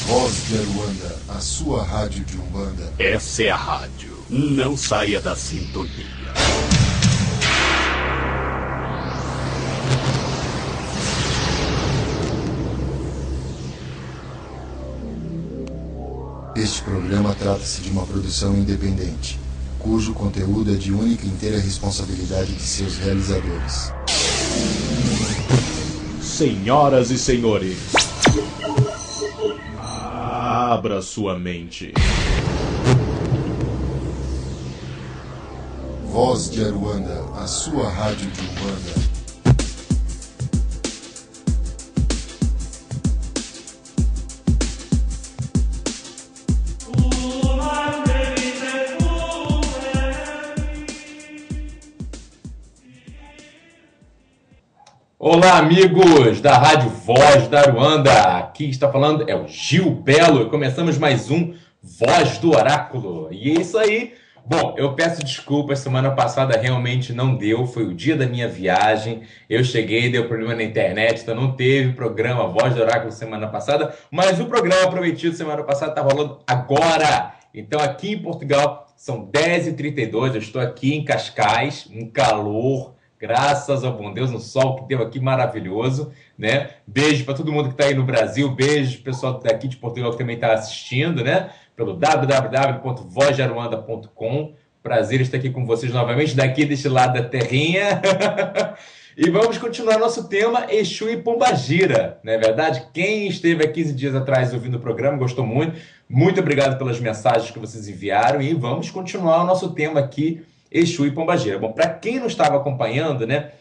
Voz de Aruanda, a sua rádio de Umbanda. Essa é a rádio. Não saia da sintonia. Este programa trata-se de uma produção independente, cujo conteúdo é de única e inteira responsabilidade de seus realizadores. Senhoras e senhores, abra sua mente. Voz de Aruanda, a sua rádio de Umbanda. Olá, amigos da Rádio Voz da Aruanda. Aqui está falando é o Gil Belo e começamos mais um Voz do Oráculo. E é isso aí. Bom, eu peço desculpas, semana passada realmente não deu, foi o dia da minha viagem. Eu cheguei, deu problema na internet, então não teve programa Voz do Oráculo semana passada, mas o programa prometido semana passada está rolando agora. Então aqui em Portugal são 10h32, eu estou aqui em Cascais, um calor. Graças ao bom Deus, no sol que deu aqui maravilhoso, né? Beijo para todo mundo que está aí no Brasil, beijo pessoal daqui de Portugal que também está assistindo, né? Pelo www.vozdearuanda.com. Prazer estar aqui com vocês novamente, daqui deste lado da terrinha. E vamos continuar nosso tema Exu e Pombagira, não é verdade? Quem esteve há 15 dias atrás ouvindo o programa, gostou muito. Muito obrigado pelas mensagens que vocês enviaram e vamos continuar o nosso tema aqui, Exu e Pombagira. Bom, para quem não estava acompanhando, né,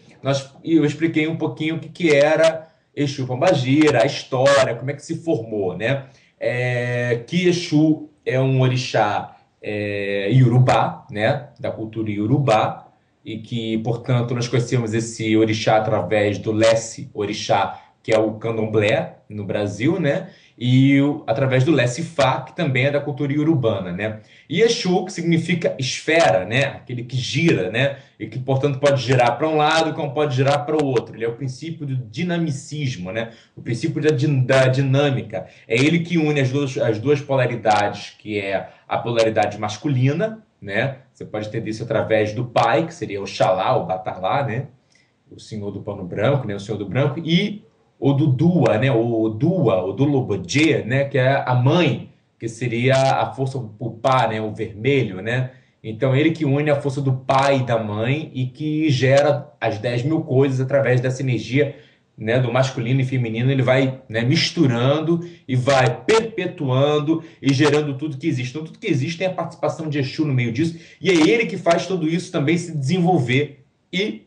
eu expliquei um pouquinho o que era Exu e Pombagira, a história, como é que se formou, né? Que Exu é um orixá iorubá, né, da cultura iorubá, e que, portanto, nós conhecemos esse orixá através do Lesse orixá, que é o candomblé no Brasil, né? E através do Lesse-Fá, que também é da cultura iorubana, né? E Exu, que significa esfera, né? Aquele que gira, né? E que, portanto, pode girar para um lado como pode girar para o outro. Ele é o princípio do dinamicismo, né? O princípio da dinâmica. É ele que une as duas polaridades, que é a polaridade masculina, né? Você pode entender isso através do pai, que seria Oxalá, o Batalá, né? O senhor do pano branco, né? O senhor do branco, e o do Dua, né? O Dua, o do Lobodje, né? Que é a mãe, que seria a força do Pá, né? O vermelho, né? Então, ele que une a força do pai e da mãe e que gera as 10.000 coisas através dessa energia, né? Do masculino e feminino. Ele vai, né, misturando e vai perpetuando e gerando tudo que existe. Então, tudo que existe tem a participação de Exu no meio disso. E é ele que faz tudo isso também se desenvolver e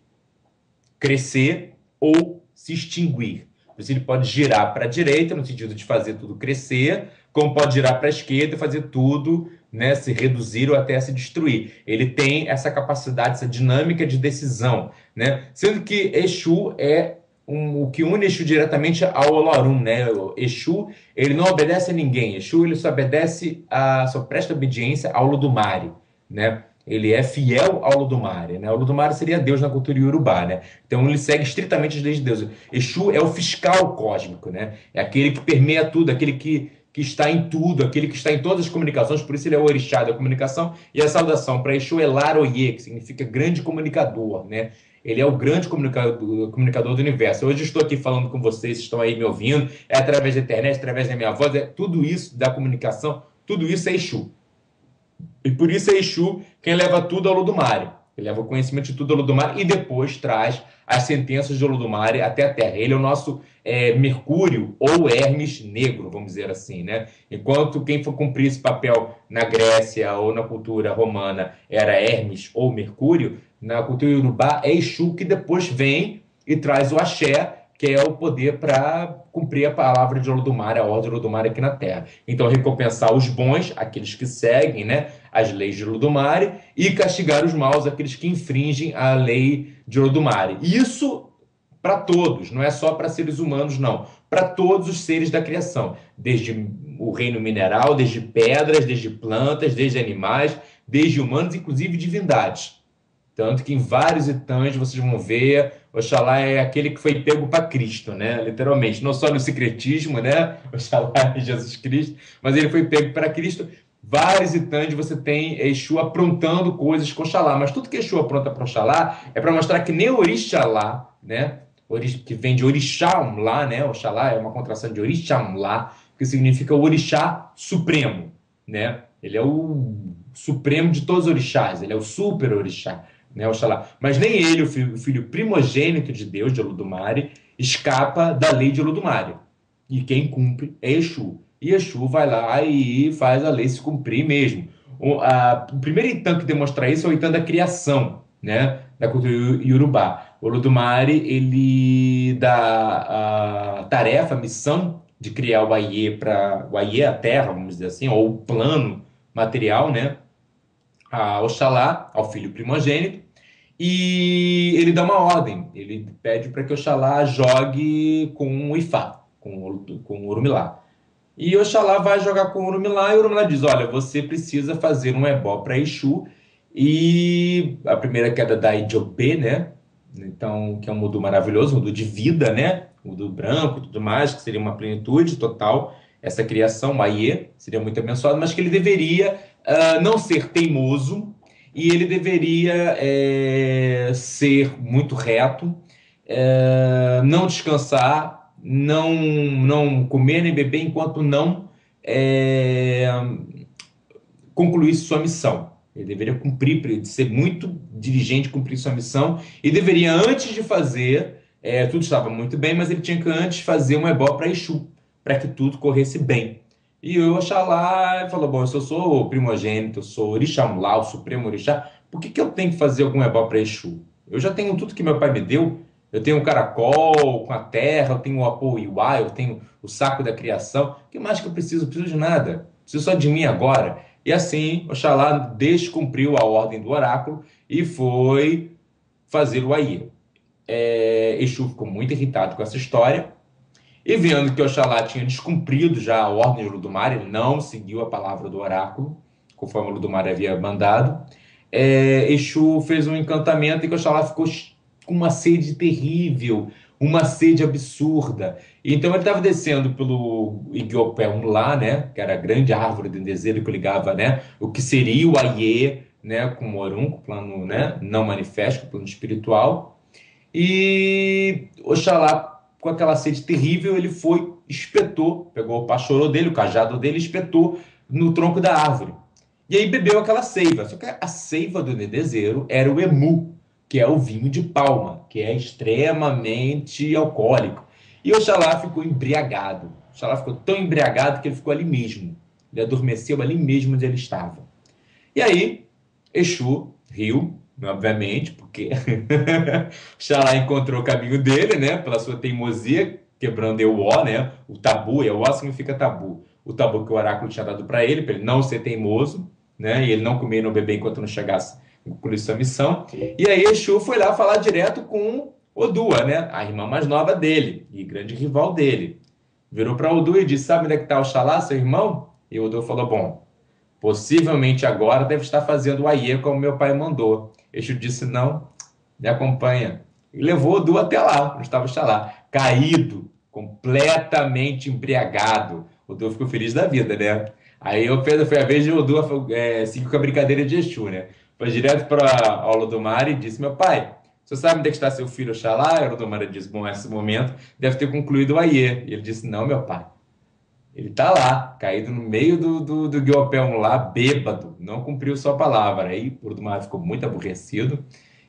crescer ou se extinguir. Por isso ele pode girar para a direita, no sentido de fazer tudo crescer, como pode girar para a esquerda e fazer tudo, né, se reduzir ou até se destruir. Ele tem essa capacidade, essa dinâmica de decisão, né? Sendo que Exu é o que une Exu diretamente ao Olorum, né? O Exu, ele não obedece a ninguém. Exu, ele só presta obediência ao Ludumare, né? Ele é fiel ao Ludumare, né? O Ludumare seria Deus na cultura iorubá, né? Então ele segue estritamente as leis de Deus. Exu é o fiscal cósmico, né? É aquele que permeia tudo, aquele que está em tudo, aquele que está em todas as comunicações, por isso ele é o orixá da comunicação. E a saudação para Exu é Laroye, que significa grande comunicador, né? Ele é o grande comunicador do universo. Hoje eu estou aqui falando com vocês, estão aí me ouvindo, é através da internet, através da minha voz, tudo isso da comunicação, tudo isso é Exu. E por isso é Exu quem leva tudo ao Ludumare. Ele leva o conhecimento de tudo ao Ludumare e depois traz as sentenças de Olodumare até a Terra. Ele é o nosso Mercúrio ou Hermes negro, vamos dizer assim, né? Enquanto quem for cumprir esse papel na Grécia ou na cultura romana era Hermes ou Mercúrio, na cultura iorubá é Exu que depois vem e traz o axé, que é o poder para cumprir a palavra de Olodumare, a ordem de Olodumare aqui na Terra. Então, recompensar os bons, aqueles que seguem, né, as leis de Olodumare, e castigar os maus, aqueles que infringem a lei de Olodumare. Isso para todos, não é só para seres humanos, não. Para todos os seres da criação, desde o reino mineral, desde pedras, desde plantas, desde animais, desde humanos, inclusive divindades. Tanto que em vários itãs vocês vão ver Oxalá é aquele que foi pego para Cristo, né? Literalmente, não só no secretismo, né? Oxalá é Jesus Cristo, mas ele foi pego para Cristo. Vários e tantos você tem Exu aprontando coisas com Oxalá, mas tudo que Exu apronta para Oxalá é para mostrar que nem Orixalá, né? Que vem de Orixá-lá, né? Oxalá é uma contração de Orixá-lá, que significa o Orixá Supremo, né? Ele é o supremo de todos os orixás, ele é o super orixá, né, Oxalá. Mas nem ele, o filho primogênito de Deus, de Olodumare, escapa da lei de Olodumare. E quem cumpre é Exu. E Exu vai lá e faz a lei se cumprir mesmo. O primeiro Itã que demonstra isso é o Itã da criação, né, da cultura Iorubá. O Olodumare, ele dá a tarefa, a missão de criar o Aie para o Aie, a terra, vamos dizer assim, ou o plano material, né, a Oxalá, ao filho primogênito, e ele dá uma ordem, ele pede para que Oxalá jogue com o Ifá, com o Orumilá. E Oxalá vai jogar com o Orumilá, e o Orumilá diz, olha, você precisa fazer um ebó para Exu, e a primeira queda da Ijopê, né, então, que é um Mudu maravilhoso, um Mudu de vida, né, um Mudu branco e tudo mais, que seria uma plenitude total, essa criação, o Aie, seria muito abençoado, mas que ele deveria não ser teimoso, e ele deveria ser muito reto, não descansar, não comer nem beber enquanto não concluísse sua missão. Ele deveria cumprir, ser muito diligente, cumprir sua missão, e deveria, antes de fazer, tudo estava muito bem, mas ele tinha que antes fazer um ebó para Exu, para que tudo corresse bem. E o Oxalá falou, bom, se eu sou o primogênito, eu sou Orixá-Mulá, o Supremo Orixá, por que eu tenho que fazer algum ebó para Exu? Eu já tenho tudo que meu pai me deu, eu tenho o caracol com a terra, eu tenho o Apoiuá, eu tenho o saco da criação, o que mais que eu preciso? Eu preciso de nada, preciso só de mim agora. E assim, Oxalá descumpriu a ordem do oráculo e foi fazer o Aie. Exu ficou muito irritado com essa história, e vendo que Oxalá tinha descumprido já a ordem de Olodumare, ele não seguiu a palavra do oráculo, conforme Olodumare havia mandado, Exu fez um encantamento e que Oxalá ficou com uma sede terrível, uma sede absurda. Então ele estava descendo pelo Igiopé-Umlá, né, que era a grande árvore de desejo que ligava, né, o que seria o Aie, né, com o Orum, com o plano, né, não manifesto, com o plano espiritual. E Oxalá, com aquela sede terrível, ele foi, espetou, pegou o pachorô dele, o cajado dele, espetou no tronco da árvore. E aí bebeu aquela seiva. Só que a seiva do Nedezeiro era o emu, que é o vinho de palma, que é extremamente alcoólico. E Oxalá ficou embriagado. Oxalá ficou tão embriagado que ele ficou ali mesmo. Ele adormeceu ali mesmo onde ele estava. E aí, Exu riu, obviamente, porque Oxalá encontrou o caminho dele, né, pela sua teimosia, quebrando Euó, né, o tabu, Euó significa tabu, o tabu que o oráculo tinha dado para ele não ser teimoso, né, e ele não comer e não beber enquanto não chegasse a concluir sua missão. E aí Exu foi lá falar direto com Odua, né, a irmã mais nova dele, e grande rival dele. Virou para Odua e disse, sabe onde é que está Oxalá, seu irmão? E Odua falou, bom, possivelmente agora deve estar fazendo o Aie como meu pai mandou. Exu disse, não, me acompanha. E levou o Du até lá, onde estava Oxalá, caído, completamente embriagado. O Du ficou feliz da vida, né? Aí foi a vez de o Du seguir com a brincadeira de Exu, né? Foi direto para Olodumare e disse, meu pai, você sabe onde é que está seu filho Oxalá? E Olodumare disse, bom, nesse momento deve ter concluído o Aie. E ele disse, não, meu pai. Ele está lá, caído no meio do Guiopé lá, bêbado, não cumpriu sua palavra. Aí o Olodumare ficou muito aborrecido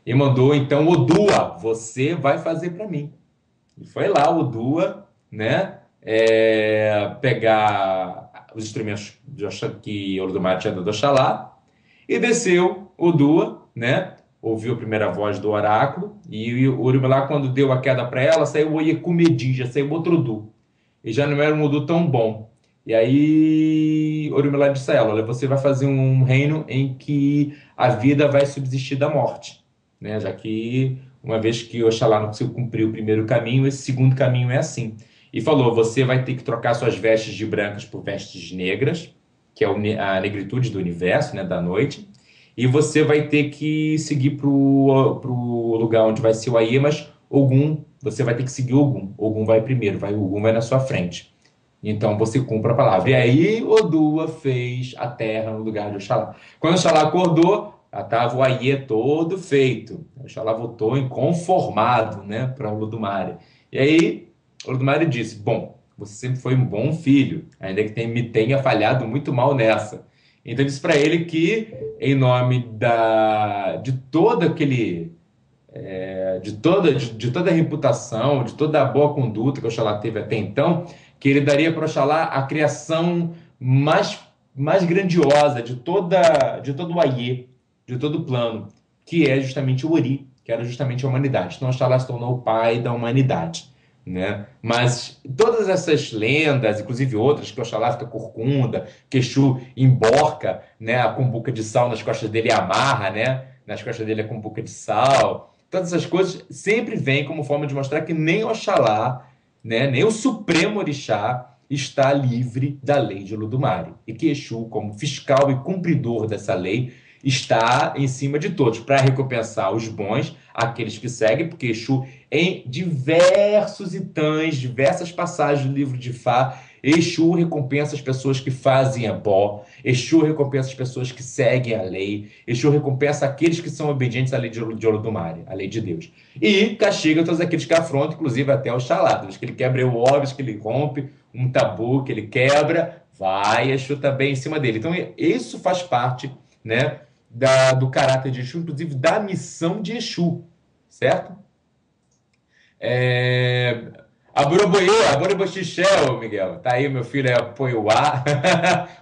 e mandou, então, Odua, você vai fazer para mim. E foi lá o Odua, né, pegar os instrumentos que Olodumare tinha dado a Oxalá, e desceu Odua, né, ouviu a primeira voz do oráculo, e o Orumilá, quando deu a queda para ela, saiu o Oiecumedi, já saiu outro Odu. E já não era um Odu tão bom. E aí Orumilá disse a ela, olha, você vai fazer um reino em que a vida vai subsistir da morte, né? Já que uma vez que Oxalá não conseguiu cumprir o primeiro caminho, esse segundo caminho é assim. E falou, você vai ter que trocar suas vestes de brancas por vestes negras, que é a negritude do universo, né, da noite, e você vai ter que seguir para o lugar onde vai ser o Aie, mas Ogum, você vai ter que seguir Ogum. Ogum vai primeiro, Ogum vai na sua frente. Então você cumpre a palavra. E aí Odua fez a terra no lugar de Oxalá. Quando Oxalá acordou, já estava o Aie todo feito. Oxalá voltou inconformado, né, para Olodumare. E aí Olodumare disse: bom, você sempre foi um bom filho, ainda que me tenha falhado muito mal nessa. Então disse para ele que, em nome de todo aquele de toda a reputação, de toda a boa conduta que Oxalá teve até então, que ele daria para Oxalá a criação mais grandiosa de todo o Aie, de todo o plano, que é justamente o Ori, que era justamente a humanidade. Então Oxalá se tornou o pai da humanidade, né? Mas todas essas lendas, inclusive outras, que Oxalá fica corcunda, que Exu emborca, né, a cumbuca de sal nas costas dele e amarra, né, nas costas dele a cumbuca de sal. Todas essas coisas sempre vêm como forma de mostrar que nem Oxalá, né, nem o Supremo Orixá está livre da lei de Olodumare. E que Exu, como fiscal e cumpridor dessa lei, está em cima de todos, para recompensar os bons, aqueles que seguem, porque Exu, em diversos itãs, diversas passagens do livro de Fá, Exu recompensa as pessoas que fazem ebó, Exu recompensa as pessoas que seguem a lei, Exu recompensa aqueles que são obedientes à lei de Olodumare, a lei de Deus. E castiga todos aqueles que afrontam, inclusive até os chalados, que ele quebra o óbvio, que ele rompe um tabu, que ele quebra, vai Exu também em cima dele. Então isso faz parte, né, do caráter de Exu, inclusive da missão de Exu, certo? Aboroboxichel, Miguel. Tá aí, meu filho, é Apoiuá.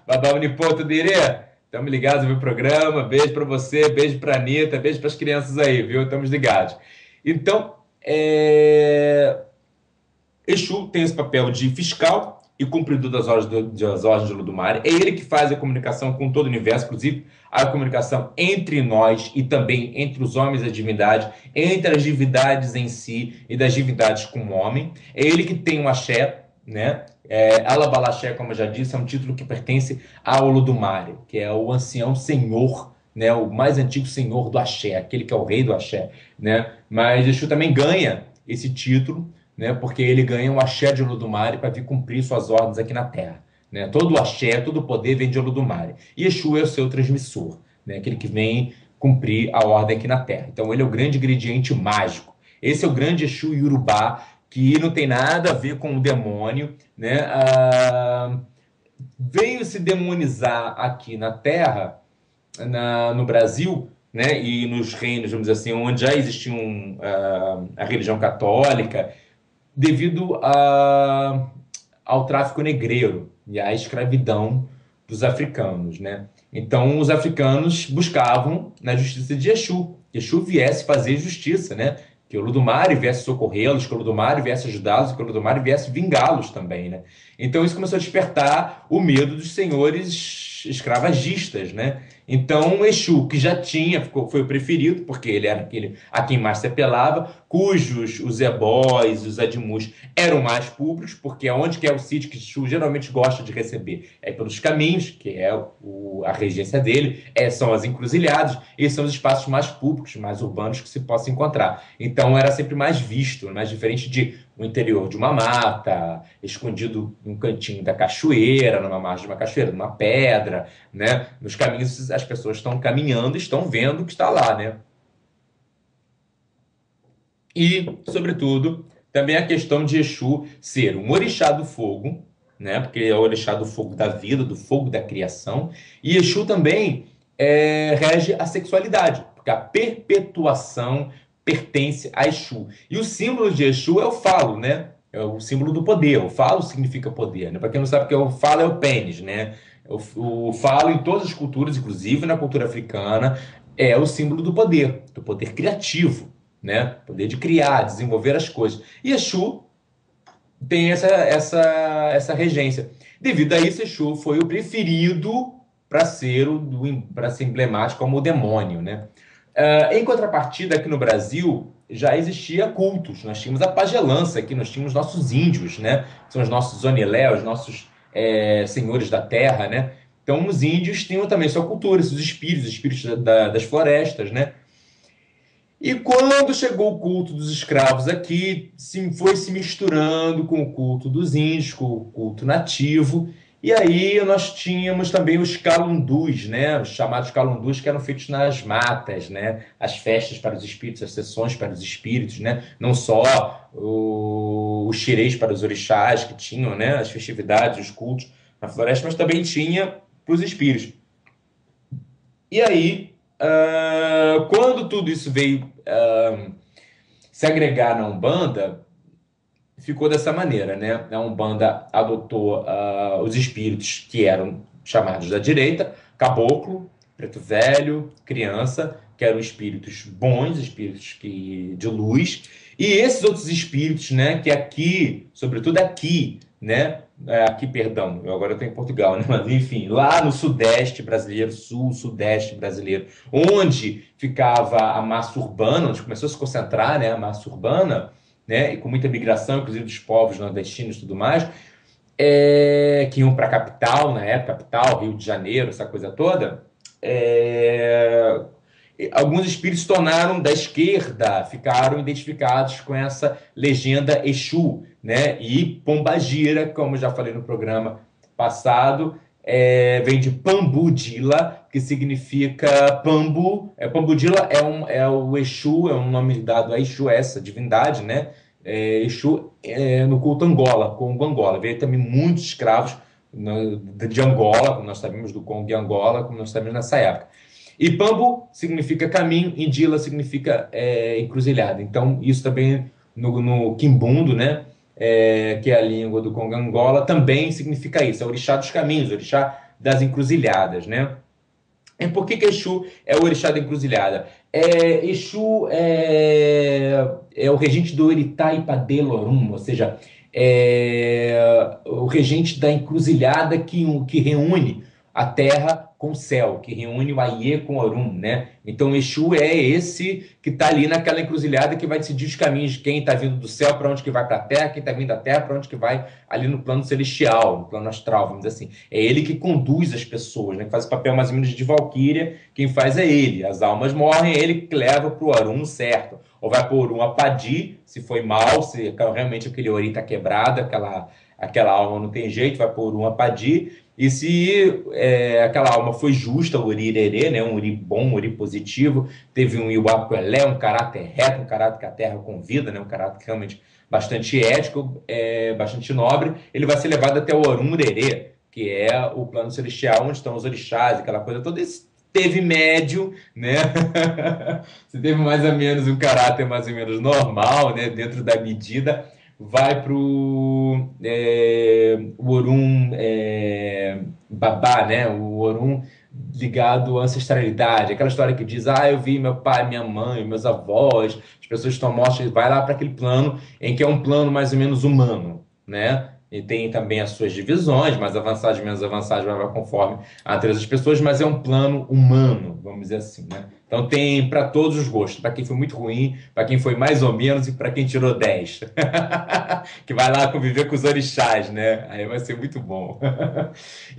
Babá Uniponto Dirê. Estamos ligados no programa. Beijo para você, beijo para Anitta, beijo para as crianças aí, viu? Estamos ligados. Então, Exu tem esse papel de fiscal e cumpridor das ordens de Olodumare. É ele que faz a comunicação com todo o universo, inclusive a comunicação entre nós e também entre os homens e a divindade, entre as divindades em si e das divindades com o homem. É ele que tem o axé, né? Alabalaxé, como eu já disse, é um título que pertence a Olodumare, que é o ancião senhor, né? O mais antigo senhor do axé, aquele que é o rei do axé, né? Mas Exu também ganha esse título, né, porque ele ganha o axé de Olodumare para vir cumprir suas ordens aqui na Terra. Né? Todo o axé, todo o poder vem de Olodumare. E Exu é o seu transmissor, né, aquele que vem cumprir a ordem aqui na Terra. Então ele é o grande ingrediente mágico. Esse é o grande Exu Yorubá, que não tem nada a ver com o demônio. Né? Veio se demonizar aqui na Terra, no Brasil, né, e nos reinos, vamos dizer assim, onde já existia a religião católica, devido ao tráfico negreiro e à escravidão dos africanos, né? Então, os africanos buscavam na justiça de Exu, que Exu viesse fazer justiça, né? Que Olodumare viesse socorrê-los, que Olodumare viesse ajudá-los, que Olodumare viesse vingá-los também, né? Então, isso começou a despertar o medo dos senhores escravagistas, né? Então, Exu, que já foi o preferido, porque ele era aquele a quem mais se apelava, cujos os ebós, os admus eram mais públicos, porque aonde que é o sítio que Exu geralmente gosta de receber? É pelos caminhos, que é a regência dele, são as encruzilhadas, e são os espaços mais públicos, mais urbanos que se possa encontrar. Então, era sempre mais visto, mais diferente de o interior de uma mata, escondido em um cantinho da cachoeira, numa margem de uma cachoeira, numa pedra, né? Nos caminhos as pessoas estão caminhando, estão vendo o que está lá, né? E, sobretudo, também a questão de Exu ser um orixá do fogo, né? Porque é o orixá do fogo da vida, do fogo da criação. E Exu também rege a sexualidade, porque a perpetuação pertence a Exu. E o símbolo de Exu é o falo, né? É o símbolo do poder. O falo significa poder, né? Para quem não sabe o que é o falo, é o pênis, né? O falo em todas as culturas, inclusive na cultura africana, é o símbolo do poder criativo, né? Poder de criar, desenvolver as coisas. E Exu tem essa regência. Devido a isso, Exu foi o preferido para ser emblemático como o demônio, né? Em contrapartida, aqui no Brasil, já existia cultos. Nós tínhamos a pagelança aqui, nós tínhamos nossos índios, né? São os nossos Onilé, os nossos senhores da terra, né? Então, os índios tinham também sua cultura, seus espíritos, das florestas, né? E quando chegou o culto dos escravos aqui, foi se misturando com o culto dos índios, com o culto nativo. E aí nós tínhamos também os calundus, né? Os chamados calundus, que eram feitos nas matas, né? As festas para os espíritos, as sessões para os espíritos, né? Não só os xirês para os orixás que tinham, né? As festividades, os cultos na floresta, mas também tinha para os espíritos. E aí, quando tudo isso veio se agregar na Umbanda, ficou dessa maneira, né? A Umbanda adotou os espíritos que eram chamados da direita, caboclo, preto velho, criança, que eram espíritos bons, espíritos de luz, e esses outros espíritos, né? Que aqui, sobretudo aqui, né? Aqui, perdão, agora eu estou em Portugal, né? Mas enfim, lá no sudeste brasileiro, sul-sudeste brasileiro, onde ficava a massa urbana, onde começou a se concentrar, né? A massa urbana, né? E com muita migração, inclusive dos povos nordestinos e tudo mais, que iam para a capital, na época, capital, Rio de Janeiro, essa coisa toda, alguns espíritos se tornaram da esquerda, ficaram identificados com essa legenda Exu, né? E Pombagira, como já falei no programa passado, vem de Pambudila, que significa Pambu. Pambudila é o Exu, é um nome dado a Exu, essa divindade, né? Exu no culto Angola, Congo Angola. Veio também muitos escravos de Angola, como nós sabemos, do Congo e Angola, como nós sabemos nessa época. E Pambu significa caminho, Indila significa encruzilhada. Então, isso também no Quimbundo, né? Que é a língua do Congo Angola, também significa isso. É o orixá dos caminhos, o orixá das encruzilhadas, né? E por que Exu é o orixá da encruzilhada? Exu é o regente do Oritá e Padê Lorum, ou seja, o regente da encruzilhada que reúne a terra com o céu, que reúne o Aie com o Orum, né? Então, Exu é esse que está ali naquela encruzilhada que vai decidir os caminhos de quem está vindo do céu para onde que vai para a terra, quem está vindo da terra para onde que vai ali no plano celestial, no plano astral, vamos dizer assim. É ele que conduz as pessoas, né? Que faz o papel mais ou menos de Valquíria, quem faz é ele. As almas morrem, é ele que leva para o Orum certo. Ou vai para o Orum Apadi, se foi mal, se realmente aquele Ori está quebrado, aquela alma não tem jeito, vai para o Orum Apadi. E se aquela alma foi justa, o Ori Irerê, né, um Ori bom, um Ori positivo, teve um Iwapuelé, um caráter reto, um caráter que a terra convida, né, um caráter realmente bastante ético, bastante nobre, ele vai ser levado até o Orum Urerê, que é o plano celestial onde estão os orixás, aquela coisa toda. Esse teve médio, né? Se teve mais ou menos um caráter mais ou menos normal, né, dentro da medida, vai para o Orum Babá, né? O Orum ligado à ancestralidade. Aquela história que diz, eu vi meu pai, minha mãe, meus avós, as pessoas estão mortas, vai lá para aquele plano em que é um plano mais ou menos humano, né? E tem também as suas divisões, mais avançadas, menos avançadas, vai conforme a natureza das pessoas, mas é um plano humano, vamos dizer assim, né? Então tem para todos os gostos, para quem foi muito ruim, para quem foi mais ou menos e para quem tirou 10. Que vai lá conviver com os orixás, né? Aí vai ser muito bom.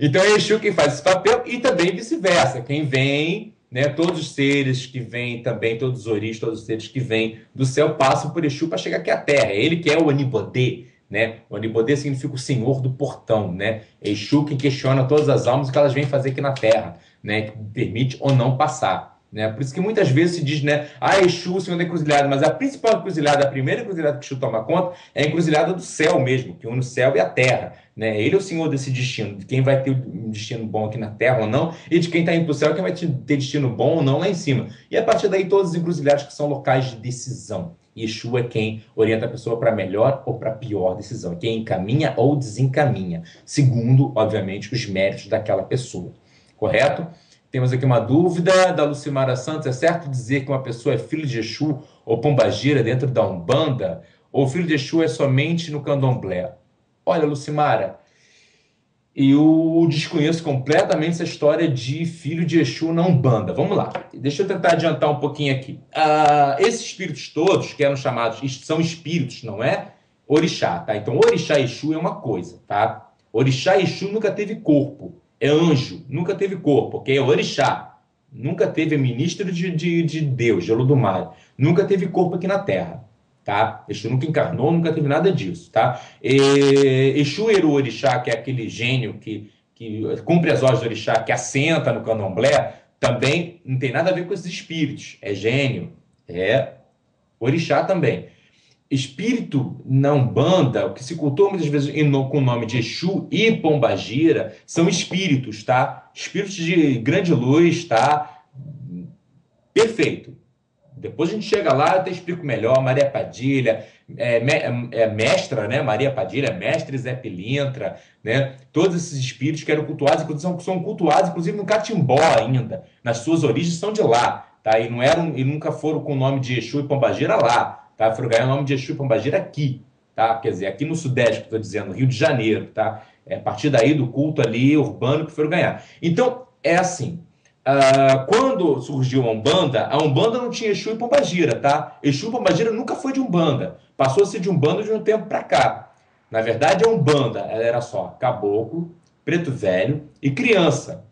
Então é Exu quem faz esse papel e também vice-versa. Quem vem, né? Todos os seres que vêm também, todos os oris, todos os seres que vêm do céu passam por Exu para chegar aqui à Terra. É ele que é o Onibodê, né? O Onibodê significa o senhor do portão, né? Exu que questiona todas as almas o que elas vêm fazer aqui na Terra, né? Que permite ou não passar. Né? Por isso que muitas vezes se diz, né? Exu, o senhor da encruzilhada, mas a principal encruzilhada, a primeira encruzilhada que Exu toma conta é a encruzilhada do céu mesmo, que une o céu e a terra. Né? Ele é o senhor desse destino, de quem vai ter um destino bom aqui na terra ou não, e de quem está indo para o céu, quem vai ter destino bom ou não lá em cima. E a partir daí, todas as encruzilhadas que são locais de decisão. E Exu é quem orienta a pessoa para melhor ou para pior decisão, quem encaminha ou desencaminha, segundo, obviamente, os méritos daquela pessoa. Correto? Temos aqui uma dúvida da Lucimara Santos. É certo dizer que uma pessoa é filho de Exu ou Pombagira dentro da Umbanda? Ou filho de Exu é somente no Candomblé? Olha, Lucimara, eu desconheço completamente essa história de filho de Exu na Umbanda. Vamos lá, deixa eu tentar adiantar um pouquinho aqui. Esses espíritos todos, que eram chamados, são espíritos, não é orixá, tá? Então, orixá e Exu é uma coisa, tá? Orixá e Exu nunca teve corpo. É anjo, nunca teve corpo, ok? É orixá, nunca teve ministro de Deus, de Olodumare. nunca teve corpo aqui na Terra, tá? Exu nunca encarnou, nunca teve nada disso, tá? Exu Eru Orixá, que é aquele gênio que cumpre as ordens do orixá, que assenta no candomblé, também não tem nada a ver com esses espíritos. É gênio, é orixá também. Espírito na Umbanda, o que se cultua muitas vezes com o nome de Exu e Pombagira, são espíritos, tá? Espíritos de grande luz, tá? Perfeito. Depois a gente chega lá, eu até explico melhor. Maria Padilha, mestra, né? Maria Padilha, mestre Zé Pilintra, né? Todos esses espíritos que eram cultuados, inclusive são cultuados, inclusive no Catimbó ainda. Nas suas origens são de lá, tá? E nunca foram com o nome de Exu e Pombagira lá, tá? Foram ganhar o nome de Exu e Pombagira aqui, tá? Quer dizer, aqui no Sudeste, que eu estou dizendo, Rio de Janeiro, tá? É a partir daí do culto ali urbano que foram ganhar. Então, é assim. Quando surgiu a Umbanda não tinha Exu e Pombagira, tá? Exu e Pombagira nunca foi de Umbanda. Passou a ser de Umbanda de um tempo para cá. Na verdade, a Umbanda ela era só caboclo, preto velho e criança.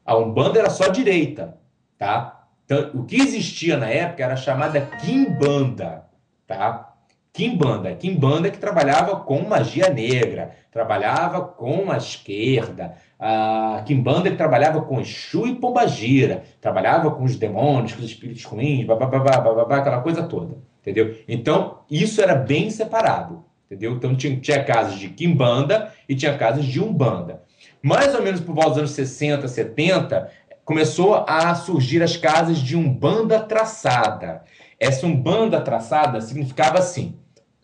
A Umbanda era só direita, tá? Então, o que existia na época era a chamada Quimbanda, tá? Quimbanda que trabalhava com magia negra, trabalhava com a esquerda. A Quimbanda que trabalhava com Exu e Pombagira, trabalhava com os demônios, com os espíritos ruins, aquela coisa toda, entendeu? Então, isso era bem separado, entendeu? Então, tinha casos de Quimbanda e tinha casos de Umbanda. Mais ou menos por volta dos anos 60, 70, começou a surgir as casas de Umbanda traçada. Essa Umbanda traçada significava assim: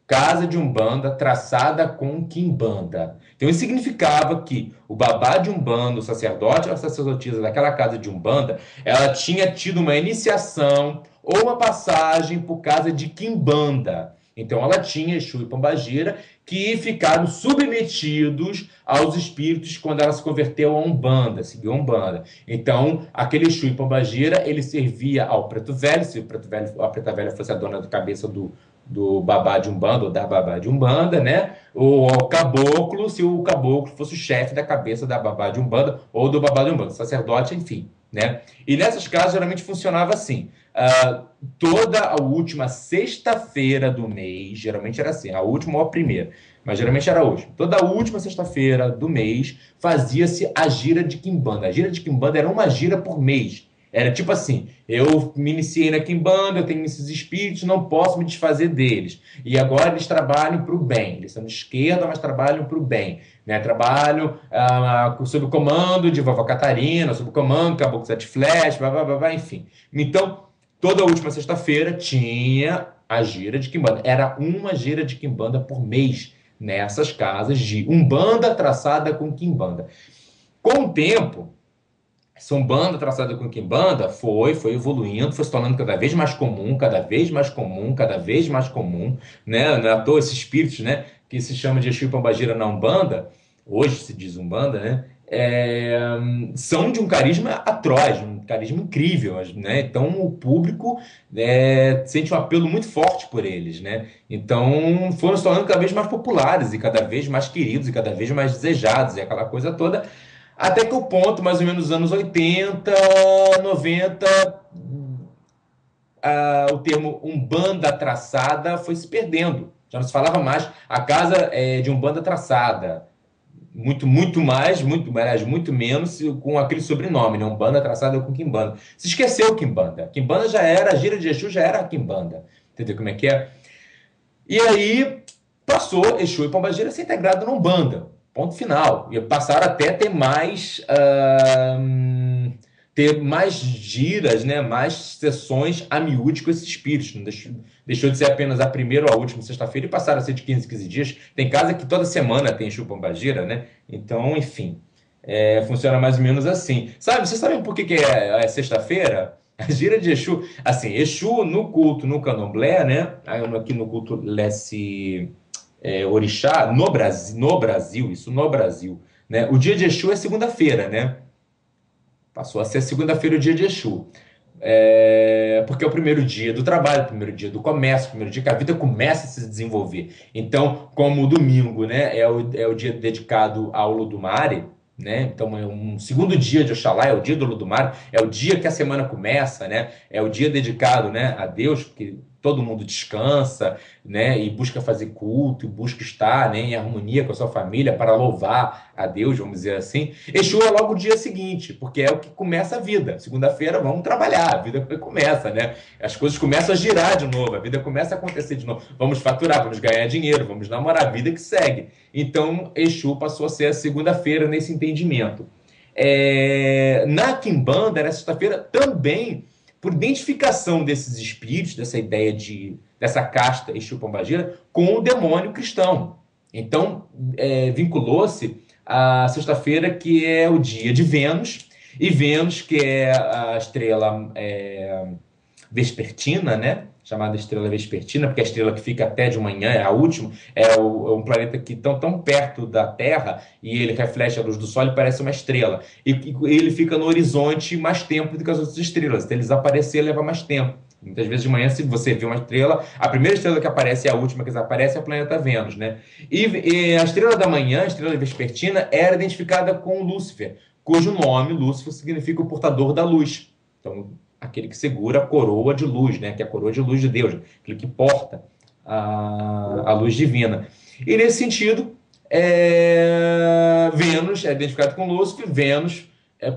casa de Umbanda traçada com Quimbanda. Então, isso significava que o babá de Umbanda, o sacerdote ou a sacerdotisa daquela casa de Umbanda, ela tinha tido uma iniciação ou uma passagem por casa de Quimbanda. Então, ela tinha Exu e Pombagira que ficaram submetidos aos espíritos quando ela se converteu a Umbanda, seguiu a Umbanda. Então, aquele Exu e Pombagira, ele servia ao preto velho, se a preta velha fosse a dona da cabeça do babá de Umbanda, ou da babá de Umbanda, né? Ou ao caboclo, se o caboclo fosse o chefe da cabeça da babá de Umbanda, ou do babá de Umbanda, sacerdote, enfim, né? E nessas casas, geralmente funcionava assim. Toda a última sexta-feira do mês, geralmente era assim, a última ou a primeira, mas geralmente era hoje. Toda a última sexta-feira do mês fazia-se a gira de Quimbanda. A gira de Quimbanda era uma gira por mês. Era tipo assim: eu me iniciei na Quimbanda, eu tenho esses espíritos, não posso me desfazer deles. E agora eles trabalham para o bem. Eles são de esquerda, mas trabalham para o bem. Né? Trabalham sob o comando de Vovó Catarina, sob o comando de Caboclo Sete Flash, enfim. Então, toda a última sexta-feira tinha a gira de Quimbanda. Era uma gira de Quimbanda por mês nessas casas de Umbanda traçada com Quimbanda. Com o tempo, essa Umbanda traçada com Quimbanda foi evoluindo, foi se tornando cada vez mais comum, cada vez mais comum, cada vez mais comum, né? Não é à toa esses espíritos, né, que se chama de Exu e Pombagira na Umbanda, hoje se diz Umbanda, né? São de um carisma atroz, um carisma incrível, né? Então o público sente um apelo muito forte por eles, né? Então foram se tornando cada vez mais populares e cada vez mais queridos e cada vez mais desejados e aquela coisa toda. Até que o ponto, mais ou menos nos anos 80, 90, o termo Umbanda traçada foi se perdendo. Já não se falava mais a casa de Umbanda traçada. Muito menos com aquele sobrenome, né? Umbanda traçada com Quimbanda. Se esqueceu Quimbanda. Quimbanda já era, a gira de Exu já era a Quimbanda. Entendeu como é que é? E aí passou Exu e Pombagira a ser integrado na Umbanda. Ponto final. E passaram até a ter mais giras, né? Mais sessões a miúde com esses espíritos. Não deixou de ser apenas a primeira ou a última sexta-feira e passaram a ser de 15 em 15 dias. Tem casa que toda semana tem Exu Pombagira, né? Então, enfim, funciona mais ou menos assim. Vocês sabem por que é sexta-feira? A gira de Exu, assim, Exu no culto, no candomblé, né? Aqui no culto Lesse Orixá, no Brasil, né? O dia de Exu é segunda-feira, né? Passou a ser segunda-feira o dia de Exu. Porque é o primeiro dia do trabalho, o primeiro dia do comércio, o primeiro dia que a vida começa a se desenvolver. Então, como o domingo, né, é o dia dedicado ao Ludumare, né? Então é um segundo dia de Oxalá, é o dia do Olodumare, é o dia que a semana começa, né? É o dia dedicado, né, a Deus, porque todo mundo descansa, né, e busca fazer culto, e busca estar, né, em harmonia com a sua família para louvar a Deus, vamos dizer assim. Exu é logo o dia seguinte, porque é o que começa a vida. Segunda-feira vamos trabalhar, a vida começa, né? As coisas começam a girar de novo, a vida começa a acontecer de novo. Vamos faturar, vamos ganhar dinheiro, vamos namorar, a vida que segue. Então, Exu passou a ser a segunda-feira nesse entendimento. Na Quimbanda, na sexta-feira, também, por identificação desses espíritos, dessa ideia dessa casta Exu Pombagira, com o demônio cristão. Então, vinculou-se a sexta-feira, que é o dia de Vênus, e Vênus, que é a estrela vespertina, né? Chamada estrela vespertina, porque é a estrela que fica até de manhã, é a última, é um planeta que tão perto da Terra, e ele reflete a luz do Sol e parece uma estrela. E ele fica no horizonte mais tempo do que as outras estrelas, então ele desaparecer leva mais tempo. Muitas vezes de manhã, se você vê uma estrela, a primeira estrela que aparece é a última que desaparece, é o planeta Vênus, né? E a estrela da manhã, a estrela vespertina, era identificada com Lúcifer, cujo nome, Lúcifer, significa o portador da luz. Então, aquele que segura a coroa de luz, né? Que é a coroa de luz de Deus, aquele que porta a luz divina. E nesse sentido, Vênus é identificado com Lúcifer, Vênus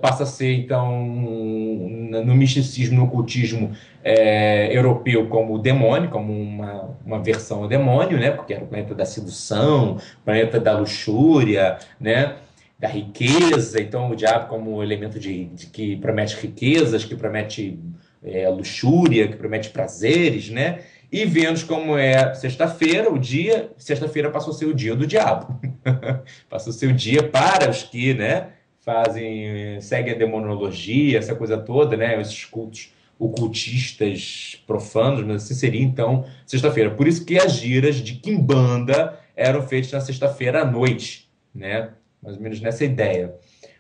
passa a ser, então, no misticismo, no ocultismo europeu, como o demônio, como uma versão ao demônio, né? Porque era o planeta da sedução, o planeta da luxúria, né? Da riqueza. Então o diabo como elemento que promete riquezas, que promete luxúria, que promete prazeres, né? E Vênus, como é sexta-feira, sexta-feira passou a ser o dia do diabo. Passou a ser o dia para os que, né, seguem a demonologia, essa coisa toda, né? Esses cultos ocultistas profanos, mas assim seria então sexta-feira. Por isso que as giras de Quimbanda eram feitas na sexta-feira à noite, né? Mais ou menos nessa ideia.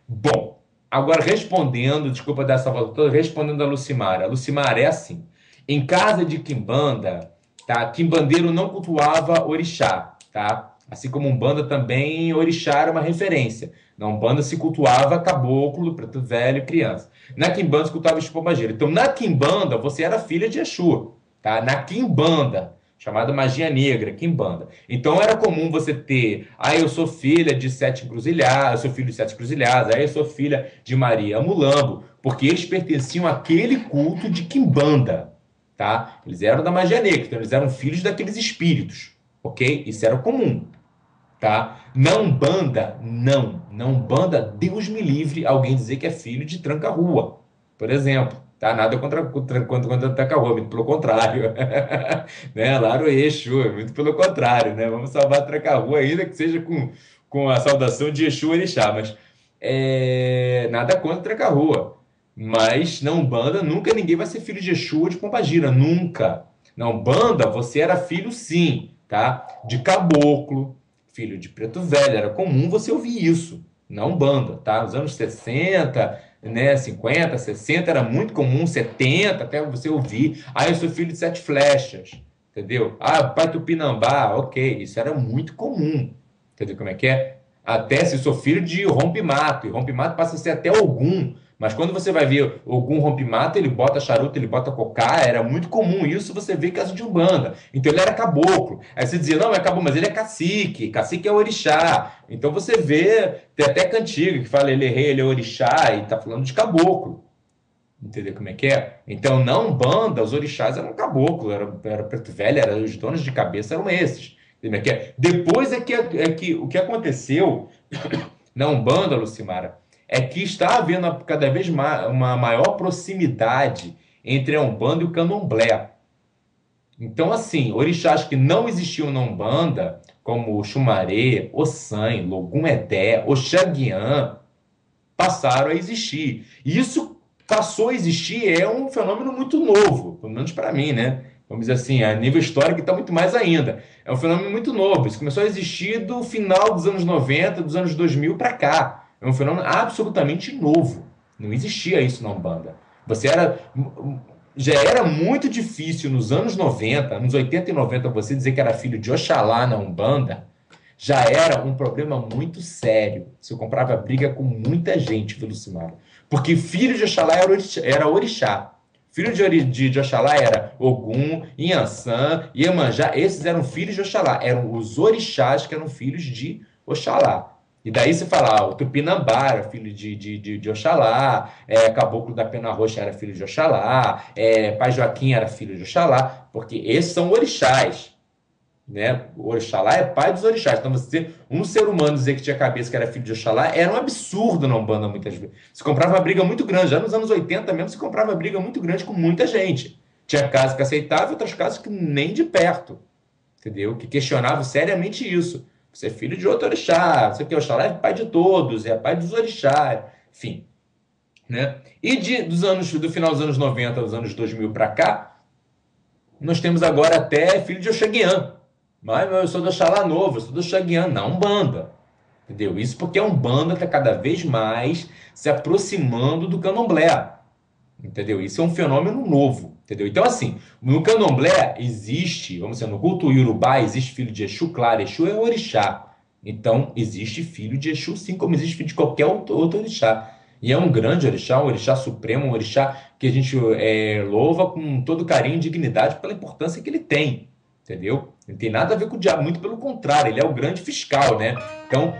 Bom, agora respondendo, desculpa dar essa volta toda, respondendo a Lucimara. A Lucimara é assim: em casa de Quimbanda, tá? Quimbandeiro não cultuava orixá, tá? Assim como Umbanda também, orixá era uma referência. Na Umbanda se cultuava caboclo, preto velho e criança. Na Quimbanda se cultuava Exu Pombagira. Então, na Quimbanda, você era filha de Exu, tá? Na Quimbanda, chamada magia negra, Quimbanda. Então era comum você ter, eu sou filha de Sete Encruzilhadas, eu sou filho de Sete Encruzilhadas, eu sou filha de Maria Mulambo, porque eles pertenciam àquele culto de Quimbanda, tá? Eles eram da magia negra, então eles eram filhos daqueles espíritos, ok? Isso era comum, tá? Na Umbanda, não. Na Umbanda, Deus me livre alguém dizer que é filho de Tranca-Rua, por exemplo. Tá? Nada contra Tranca-Rua, muito pelo contrário. Né? Lá no Exu, muito pelo contrário, né? Vamos salvar Tranca-Rua, ainda que seja com a saudação de Exu Orixá, mas nada contra Tranca-Rua. Mas na Umbanda, nunca ninguém vai ser filho de Exu ou de Pombagira, nunca. Na Umbanda, você era filho, sim, tá? De caboclo, filho de preto velho, era comum você ouvir isso na Umbanda, tá? Nos anos 60, né, 50, 60, era muito comum, 70, até você ouvir, eu sou filho de Sete Flechas, entendeu? Pai Tupinambá, ok, isso era muito comum, entendeu como é que é? Até se sou filho de Rompe-Mato, e Rompe-Mato passa a ser até Ogum, mas quando você vai ver Ogum Rompe-Mato, ele bota charuto, ele bota cocá, era muito comum isso, você vê em casa de Umbanda. Então ele era caboclo. Aí você dizia, não, é caboclo, mas ele é cacique, cacique é orixá. Então você vê, tem até cantiga que fala ele é rei, ele é orixá, e tá falando de caboclo. Entendeu como é que é? Então na Umbanda, os orixás eram caboclo, era preto velho, os donos de cabeça eram esses. Entendeu como é que é? Depois é que o que aconteceu na Umbanda, Lucimara, é que está havendo cada vez mais uma maior proximidade entre a Umbanda e o Candomblé. Então, assim, orixás que não existiam na Umbanda, como Xumaré, Ossan, Logum-Edé, Oxaguian, passaram a existir. E isso passou a existir, é um fenômeno muito novo, pelo menos para mim, né? Vamos dizer assim, a nível histórico está muito mais ainda. É um fenômeno muito novo. Isso começou a existir do final dos anos 90, dos anos 2000 para cá. É um fenômeno absolutamente novo. Não existia isso na Umbanda. Já era muito difícil nos anos 90, nos 80 e 90, você dizer que era filho de Oxalá na Umbanda, já era um problema muito sério. Você comprava briga com muita gente, viu, Lucimara? Porque filho de Oxalá era orixá. Filho de Oxalá era Ogum, Inhansã, Iemanjá. Esses eram filhos de Oxalá. Eram os orixás que eram filhos de Oxalá. E daí você fala, o Tupinambá era filho de Oxalá, Caboclo da Pena Roxa era filho de Oxalá, Pai Joaquim era filho de Oxalá, porque esses são orixás. Né? O Oxalá é pai dos orixás. Então, um ser humano dizer que tinha cabeça que era filho de Oxalá era um absurdo na Umbanda, muitas vezes. Se comprava uma briga muito grande. Já nos anos 80 mesmo, se comprava uma briga muito grande com muita gente. Tinha casos que aceitavam e outros casos que nem de perto. Entendeu? Que questionavam seriamente isso. Você é filho de outro orixá. Você que é Oxalá é pai de todos, é pai dos orixás. Enfim. Né? E do final dos anos 90 aos anos 2000 para cá, nós temos agora até filho de Oxaguian. Mas eu sou do Oxalá novo, eu sou do Oxaguian, não Umbanda. Entendeu? Isso porque a Umbanda está cada vez mais se aproximando do Candomblé. Entendeu? Isso é um fenômeno novo. Entendeu? Então, assim, no Candomblé existe, vamos dizer, no culto Iorubá existe filho de Exu, claro, Exu é orixá. Então, existe filho de Exu, sim, como existe filho de qualquer outro orixá. E é um grande orixá, um orixá supremo, um orixá que a gente louva com todo carinho e dignidade pela importância que ele tem. Entendeu? Não tem nada a ver com o diabo, muito pelo contrário, ele é o grande fiscal, né? Então,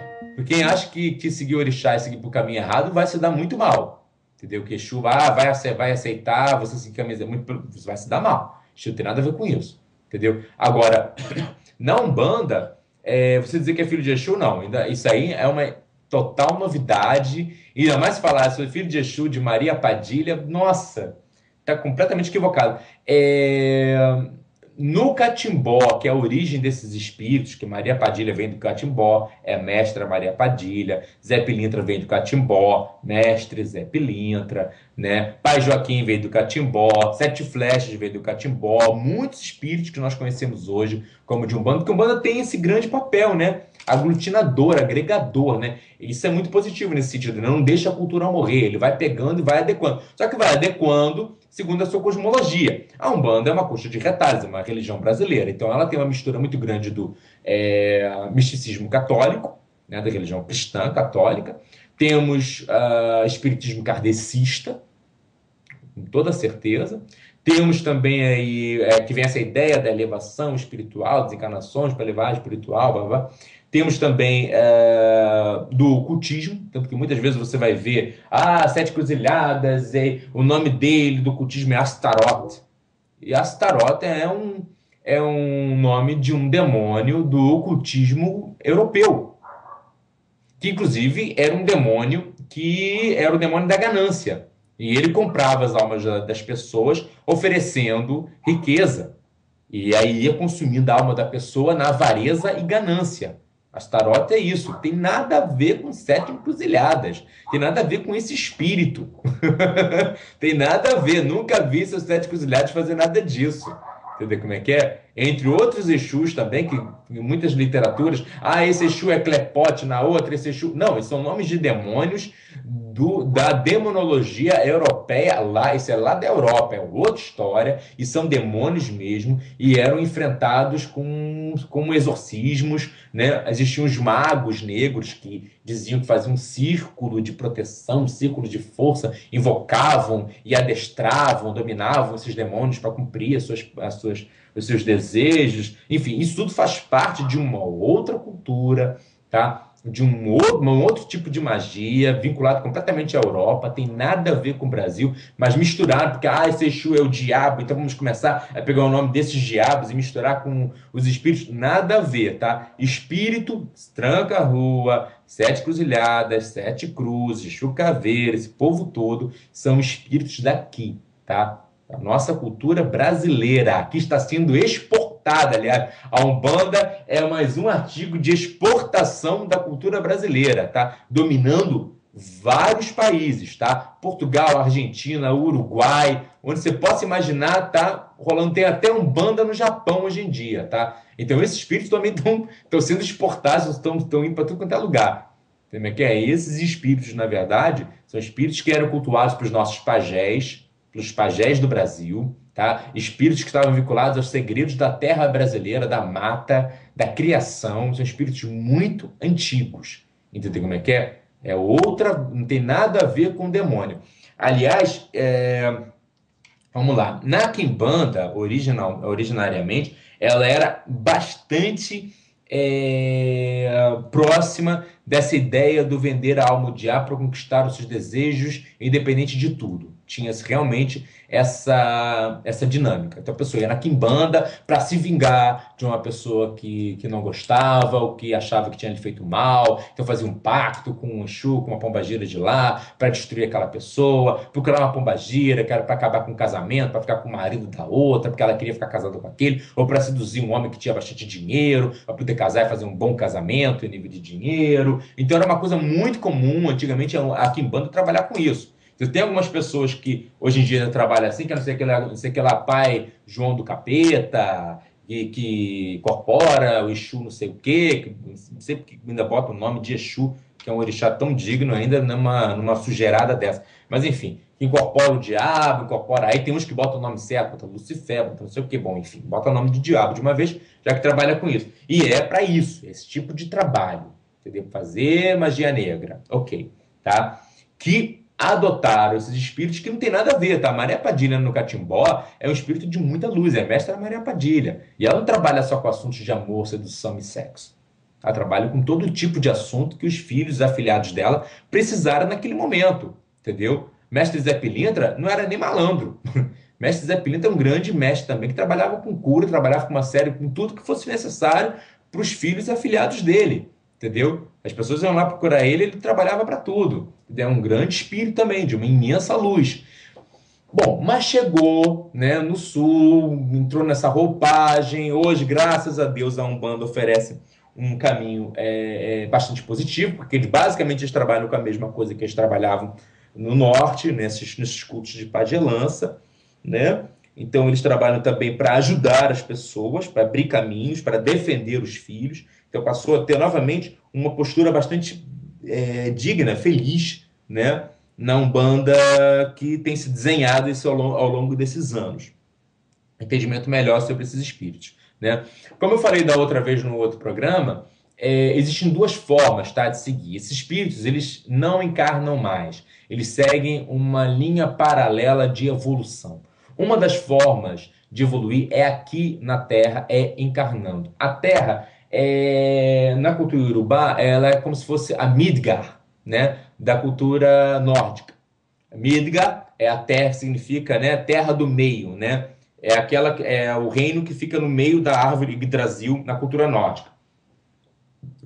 quem acha que seguir o orixá e seguir por caminho errado vai se dar muito mal. Entendeu? Que Exu vai aceitar, você seguir caminho você vai se dar mal. Isso não tem nada a ver com isso. Entendeu? Agora, na Umbanda, você dizer que é filho de Exu, não. Isso aí é uma total novidade. E ainda mais falar, sou filho de Exu, de Maria Padilha, nossa, tá completamente equivocado. No catimbó, que é a origem desses espíritos, que Maria Padilha vem do catimbó, é a mestra Maria Padilha, Zé Pilintra vem do catimbó, mestre Zé Pilintra, né? Pai Joaquim veio do catimbó, Sete Flechas veio do catimbó, muitos espíritos que nós conhecemos hoje, como de Umbanda, porque Umbanda tem esse grande papel, né? Aglutinador, agregador, né? Isso é muito positivo nesse sentido, né? Não deixa a cultura morrer, ele vai pegando e vai adequando. Só que vai adequando segundo a sua cosmologia. A Umbanda é uma coxa de retalhos, é uma religião brasileira, então ela tem uma mistura muito grande do misticismo católico, né? Da religião cristã católica. Temos espiritismo kardecista, com toda certeza. Temos também aí, que vem essa ideia da elevação espiritual, das encarnações para elevar a espiritual, blá, blá. Temos também do ocultismo, tanto que muitas vezes você vai ver Sete Cruzilhadas, o nome dele, do ocultismo, é Astaroth. E Astaroth é um nome de um demônio do ocultismo europeu, que inclusive era um demônio que era o demônio da ganância. E ele comprava as almas das pessoas oferecendo riqueza. E aí ia consumindo a alma da pessoa na avareza e ganância. Astaroth é isso, tem nada a ver com Sete Encruzilhadas, tem nada a ver com esse espírito. Tem nada a ver, nunca vi seus Sete Encruzilhadas fazer nada disso. Entendeu como é que é? Entre outros Exus também, que em muitas literaturas, esse Exu é Clepote, na outra esse Exu... Não, esses são nomes de demônios da demonologia europeia, isso é lá da Europa, é outra história, e são demônios mesmo, e eram enfrentados com exorcismos, né? Existiam os magos negros que diziam que faziam um círculo de proteção, um círculo de força, invocavam e adestravam, dominavam esses demônios para cumprir os seus desejos. Enfim, isso tudo faz parte de uma outra cultura, tá? De um outro tipo de magia, vinculado completamente à Europa, tem nada a ver com o Brasil, mas misturado, porque esse Exu é o diabo, então vamos começar a pegar o nome desses diabos e misturar com os espíritos, nada a ver, tá? Espírito, tranca a rua, Sete Cruzilhadas, Sete Cruzes, Exu Caveira, esse povo todo são espíritos daqui, tá? A nossa cultura brasileira, que está sendo exportada. Aliás, a Umbanda é mais um artigo de exportação da cultura brasileira, tá? Dominando vários países, tá? Portugal, Argentina, Uruguai, onde você possa imaginar, tá rolando, tem até Umbanda no Japão hoje em dia, tá? Então esses espíritos também estão sendo exportados, estão indo para tudo quanto é lugar. Entendeu? Esses espíritos, na verdade, são espíritos que eram cultuados pelos nossos pajés, pelos pajés do Brasil, tá? Espíritos que estavam vinculados aos segredos da terra brasileira, da mata, da criação, são espíritos muito antigos. Entendeu como é que é? É outra, não tem nada a ver com o demônio. Aliás, vamos lá, na Quimbanda, originariamente, ela era bastante próxima dessa ideia do vender a alma ao diabo para conquistar os seus desejos, independente de tudo. Tinha realmente essa dinâmica. Então a pessoa ia na Quimbanda para se vingar de uma pessoa que não gostava, ou que achava que tinha lhe feito mal. Então fazia um pacto com um Exu, com uma pombagira de lá, para destruir aquela pessoa, procurar uma pombagira, que era para acabar com o casamento, para ficar com o marido da outra, porque ela queria ficar casada com aquele, ou para seduzir um homem que tinha bastante dinheiro, para poder casar e fazer um bom casamento em nível de dinheiro. Então era uma coisa muito comum, antigamente, a Quimbanda trabalhar com isso. Tem algumas pessoas que hoje em dia trabalham assim, que não sei que lá pai João do Capeta, e que incorpora o Exu não sei o quê, que não sei porque ainda bota o nome de Exu, que é um orixá tão digno ainda numa sujeirada dessa. Mas enfim, incorpora o diabo, incorpora... Aí tem uns que botam o nome certo, botam Lucifer, botam não sei o quê. Bom, enfim, bota o nome de diabo de uma vez, já que trabalha com isso. E é para isso, esse tipo de trabalho. Entendeu? Fazer magia negra. Ok, tá? Que adotaram esses espíritos que não tem nada a ver, tá? Maria Padilha no Catimbó é um espírito de muita luz, é a mestra Maria Padilha. E ela não trabalha só com assuntos de amor, sedução e sexo. Ela trabalha com todo tipo de assunto que os filhos afilhados dela precisaram naquele momento, entendeu? Mestre Zé Pilintra não era nem malandro. Mestre Zé Pilintra é um grande mestre também, que trabalhava com cura, trabalhava com uma série, com tudo que fosse necessário para os filhos afilhados dele. Entendeu? As pessoas iam lá procurar ele trabalhava para tudo. É um grande espírito também, de uma imensa luz. Bom, mas chegou, né, no sul, entrou nessa roupagem. Hoje, graças a Deus, a Umbanda oferece um caminho bastante positivo, porque basicamente eles trabalham com a mesma coisa que eles trabalhavam no norte, nesses cultos de pagelança, né? Então eles trabalham também para ajudar as pessoas, para abrir caminhos, para defender os filhos. Então passou a ter novamente uma postura bastante digna, feliz, né, na Umbanda que tem se desenhado isso ao longo desses anos. Entendimento melhor sobre esses espíritos, né? Como eu falei da outra vez no outro programa, existem duas formas, tá, de seguir. Esses espíritos, eles não encarnam mais. Eles seguem uma linha paralela de evolução. Uma das formas de evoluir é aqui na Terra, encarnando. A Terra, na cultura Yorubá, ela é como se fosse a Midgard, né, da cultura nórdica. Midgard é a terra, significa, né, terra do meio, né? É o reino que fica no meio da árvore Yggdrasil na cultura nórdica.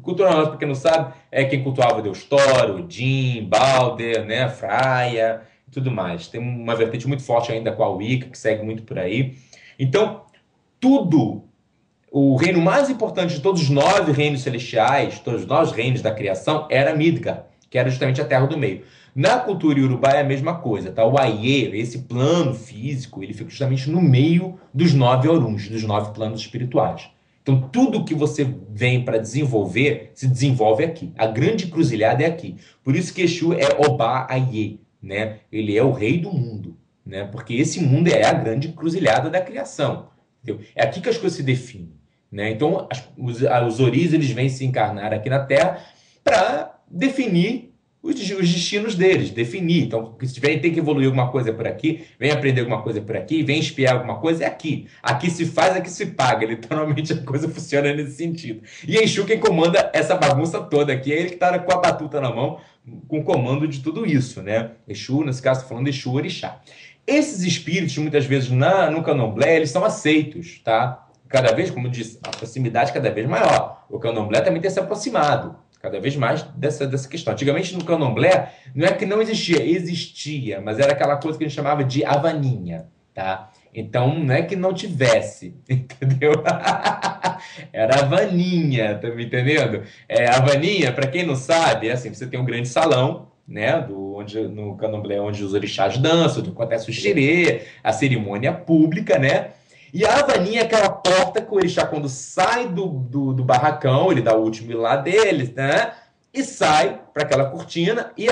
Cultura nórdica, para quem não sabe, é quem cultuava Deus Thor, Odin, Balder, né, Freya e tudo mais. Tem uma vertente muito forte ainda com a Wicca, que segue muito por aí. Então, o reino mais importante de todos os 9 reinos celestiais, todos os 9 reinos da criação, era Midgard, que era justamente a terra do meio. Na cultura iorubá é a mesma coisa, tá? O Aie, esse plano físico, ele fica justamente no meio dos 9 Oruns, dos 9 planos espirituais. Então, tudo que você vem para desenvolver, se desenvolve aqui. A grande encruzilhada é aqui. Por isso que Exu é Oba Aie, né? Ele é o rei do mundo, né? Porque esse mundo é a grande encruzilhada da criação. Entendeu? É aqui que as coisas se definem, né? Então, os Oris, eles vêm se encarnar aqui na Terra para definir os destinos deles, definir. Então, se tem que evoluir alguma coisa por aqui, vem aprender alguma coisa por aqui, vem espiar alguma coisa, é aqui. Aqui se faz, aqui se paga. Literalmente a coisa funciona nesse sentido. E Exu quem comanda essa bagunça toda aqui, é ele que está com a batuta na mão, com o comando de tudo isso, né? Exu, nesse caso, falando Exu Orixá. Esses espíritos, muitas vezes no Candomblé, eles são aceitos, tá? Cada vez, como eu disse, a proximidade cada vez maior. O Candomblé também tem se aproximado cada vez mais dessa questão. Antigamente, no Candomblé, não é que não existia, mas era aquela coisa que a gente chamava de avaninha, tá? Então, não é que não tivesse, entendeu? Era avaninha, tá me entendendo? A avaninha, para quem não sabe, é assim, você tem um grande salão, né, no Candomblé, onde os orixás dançam, onde acontece o xirê, a cerimônia pública, né? E a avaninha é aquela porta que o orixá, quando sai do barracão, ele dá o último lá deles, né? E sai para aquela cortina e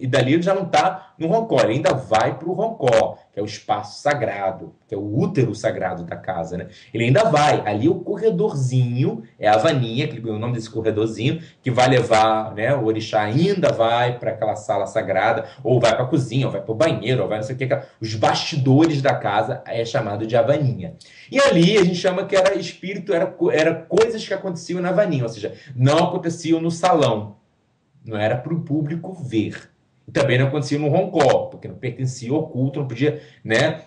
dali ele já não está no roncó, ele ainda vai para o roncó. que é o espaço sagrado, que é o útero sagrado da casa, né? Ele ainda vai. Ali o corredorzinho, é a vaninha, que é o nome desse corredorzinho, que vai levar, né? O orixá ainda vai para aquela sala sagrada, ou vai para a cozinha, ou vai para o banheiro, ou vai não sei o que. Os bastidores da casa é chamado de avaninha. E ali a gente chama que era espírito, era coisas que aconteciam na vaninha, ou seja, não aconteciam no salão, não era para o público ver. E também não acontecia no roncó, porque não pertencia ao culto, não podia, né,